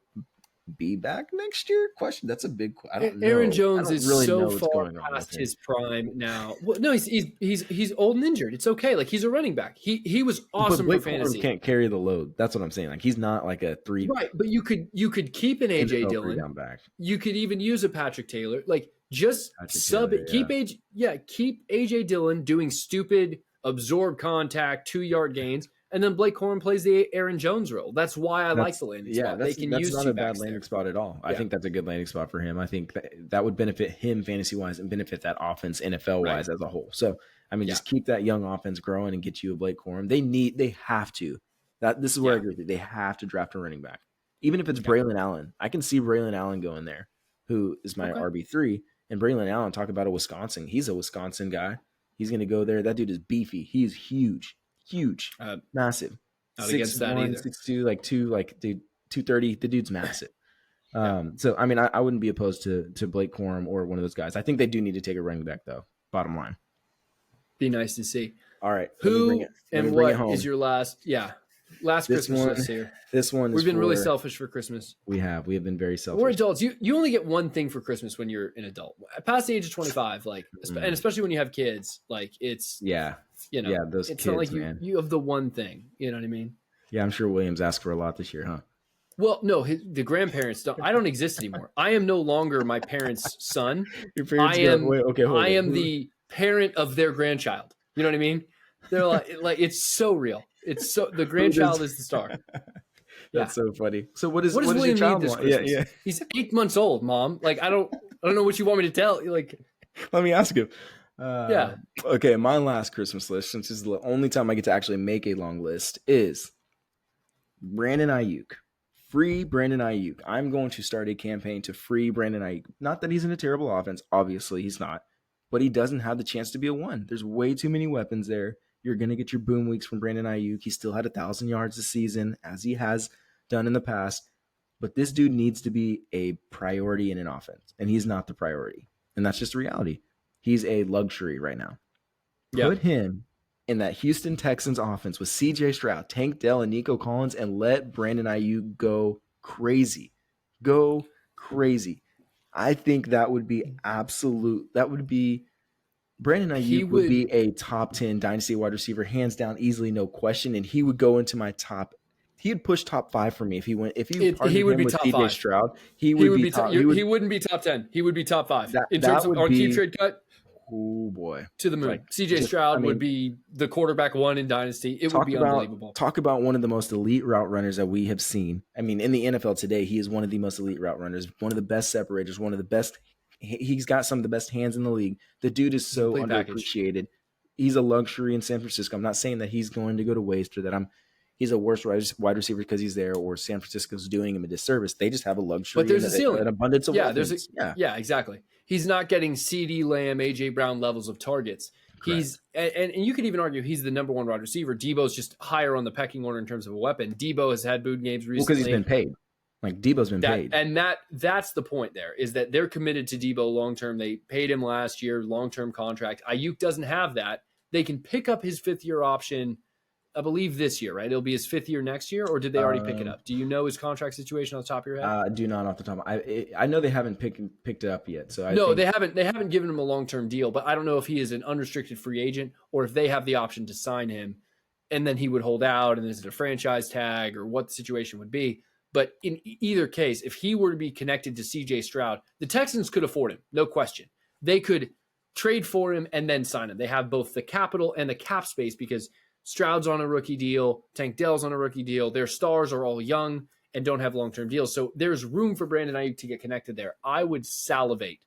be back next year? Question. That's a big question. I don't know. Aaron Jones is really so far past his prime now. Well, no, he's old and injured. It's okay. Like he's a running back. He was awesome for fantasy. Can't carry the load. That's what I'm saying. Like he's not like a 3. Right, but you could keep an AJ Dillon. Down back. You could even use a Patrick Taylor. Like just sub it. Keep AJ Dillon doing stupid absorb contact 2-yard gains. And then Blake Corum plays the Aaron Jones role. That's why I like the landing spot. They can use not a bad landing spot at all. I think that's a good landing spot for him. I think that would benefit him fantasy-wise and benefit that offense NFL-wise as a whole. So, I mean, just keep that young offense growing and get you a Blake Corum. They have to. This is where I agree with you. They have to draft a running back. Even if it's Braylon Allen. I can see Braylon Allen going there, who is my RB3. And Braylon Allen, talk about a Wisconsin. He's a Wisconsin guy. He's going to go there. That dude is beefy. He's huge. Massive. Not against that either. 6'2", 230. The dude's massive. So I mean, I wouldn't be opposed to Blake Corum or one of those guys. I think they do need to take a running back though. Bottom line. Be nice to see. All right. Who and what is your last? Yeah, last Christmas list here. This one. We've been really selfish for Christmas. We have been very selfish. We're adults. You only get one thing for Christmas when you're an adult. Past the age of 25, like, and especially when you have kids, like it's those it's kids, not like you have the one thing. You know what I mean? Yeah, I'm sure Williams asked for a lot this year, huh? Well, no, the grandparents don't. I don't exist anymore. I am no longer my parents' son. Your parents I am the parent of their grandchild. You know what I mean? They're like it's so real. It's so the grandchild is the star. That's so funny. So what does William your child need this Christmas? Yeah. He's 8 months old, Mom. Like I don't know what you want me to tell. Like, let me ask him. Okay, my last Christmas list, since this is the only time I get to actually make a long list, is Brandon Ayuk. Free Brandon Ayuk. I'm going to start a campaign to free Brandon Ayuk. Not that he's in a terrible offense. Obviously, he's not. But he doesn't have the chance to be a 1. There's way too many weapons there. You're going to get your boom weeks from Brandon Ayuk. He still had 1,000 yards this season, as he has done in the past. But this dude needs to be a priority in an offense. And he's not the priority. And that's just the reality. He's a luxury right now. Put him in that Houston Texans offense with C.J. Stroud, Tank Dell, and Nico Collins, and let Brandon Ayuk go crazy. Go crazy. I think that would be absolute. That would be Brandon Ayuk would be a top 10 dynasty wide receiver, hands down, easily, no question. And he would go into my top. He would push top 5 for me if he went. If you he would be with top CJ 5. Stroud, he would be top. He wouldn't be top 10. He would be top 5 in terms of our keep trade cut. Oh boy, to the moon. Like, CJ Stroud would be the quarterback 1 in dynasty. It would be unbelievable. Talk about one of the most elite route runners that we have seen. I mean, in the NFL today, he is one of the most elite route runners, one of the best separators, one of the best. He's got some of the best hands in the league. The dude is so underappreciated. He's a luxury in San Francisco. I'm not saying that he's going to go to waste or that he's a worse wide receiver because he's there or San Francisco's doing him a disservice. They just have a luxury. But there's a ceiling. An abundance of weapons. Yeah, exactly. He's not getting CeeDee Lamb, A.J. Brown levels of targets. Correct. He's and you could even argue he's the number 1 wide receiver. Debo's just higher on the pecking order in terms of a weapon. Debo has had boot games recently. Because he's been paid. Like Debo's been paid. And that's the point there, is that they're committed to Debo long-term. They paid him last year, long-term contract. Ayuk doesn't have that. They can pick up his 5th-year option, I believe this year, right? It'll be his 5th year next year, or did they already pick it up? Do you know his contract situation on the top of your head? I do not off the top. I know they haven't picked it up yet. So they haven't. They haven't given him a long-term deal, but I don't know if he is an unrestricted free agent or if they have the option to sign him, and then he would hold out, and is it a franchise tag or what the situation would be? But in either case, if he were to be connected to C.J. Stroud, the Texans could afford him, no question. They could trade for him and then sign him. They have both the capital and the cap space because Stroud's on a rookie deal, Tank Dell's on a rookie deal. Their stars are all young and don't have long-term deals. So there's room for Brandon Ayuk to get connected there. I would salivate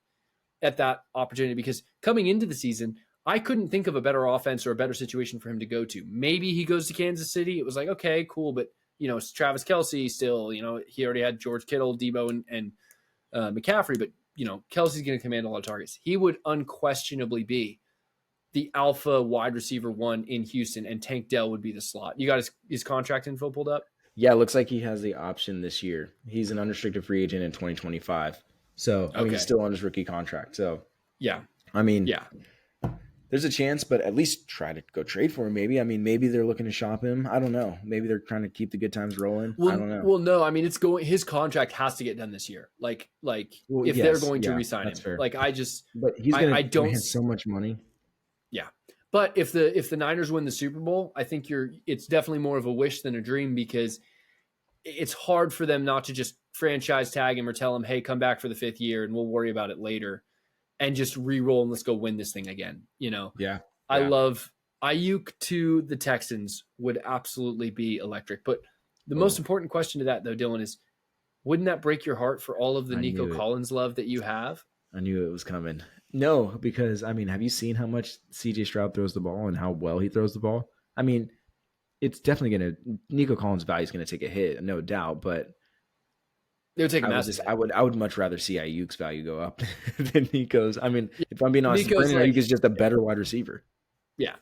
at that opportunity because coming into the season, I couldn't think of a better offense or a better situation for him to go to. Maybe he goes to Kansas City. It was like, okay, cool, but it's Travis Kelce still, he already had George Kittle, Debo, and McCaffrey, but, Kelce's going to command a lot of targets. He would unquestionably be the alpha wide receiver 1 in Houston, and Tank Dell would be the slot. You got his contract info pulled up? Yeah, it looks like he has the option this year. He's an unrestricted free agent in 2025. So, I mean, he's still on his rookie contract. So, yeah. I mean, there's a chance, but at least try to go trade for him maybe. I mean, maybe they're looking to shop him. I don't know. Maybe they're trying to keep the good times rolling. I don't know. Well, no, I mean, his contract has to get done this year. They're going to re-sign him. Fair. But he's going to command so much money. Yeah. But if the Niners win the Super Bowl, I think it's definitely more of a wish than a dream because it's hard for them not to just franchise tag him or tell him, hey, come back for the 5th year and we'll worry about it later. And just re-roll and let's go win this thing again. Yeah. I love Ayuk to the Texans would absolutely be electric. But the most important question to that, though, Dylan, is wouldn't that break your heart for all of the Nico Collins love that you have? I knew it was coming. No, because, I mean, have you seen how much C.J. Stroud throws the ball and how well he throws the ball? I mean, it's definitely Nico Collins' value is going to take a hit, no doubt, but they would take a massive. I would much rather see Ayuk's value go up than Nico's. I mean, if I'm being honest, Brandon Ayuk is just a better wide receiver. Yeah.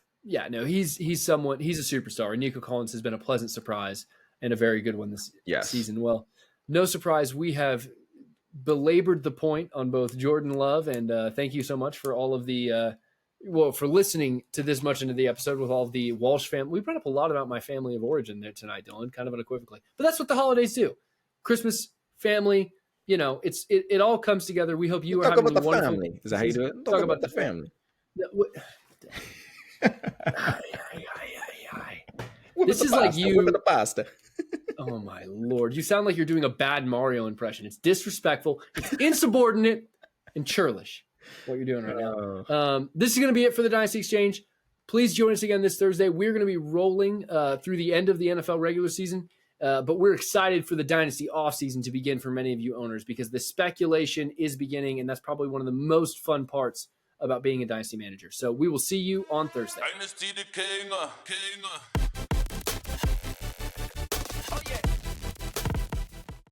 No, he's a superstar. And Nico Collins has been a pleasant surprise and a very good one this season. Well, no surprise, we have belabored the point on both Jordan Love and thank you so much for all of the for listening to this much into the episode with all of the Walsh family. We brought up a lot about my family of origin there tonight, Dylan, kind of unequivocally. But that's what the holidays do. Christmas. Family, it all comes together. We hope you are having a wonderful family. Is that how you do it? Talk about the family. This is like you. The pasta. Oh my Lord! You sound like you're doing a bad Mario impression. It's disrespectful. It's insubordinate and churlish. What you're doing right now. This is going to be it for the Dynasty Exchange. Please join us again this Thursday. We're going to be rolling through the end of the NFL regular season. But we're excited for the Dynasty offseason to begin for many of you owners because the speculation is beginning, and that's probably one of the most fun parts about being a Dynasty manager. So we will see you on Thursday. Dynasty the king.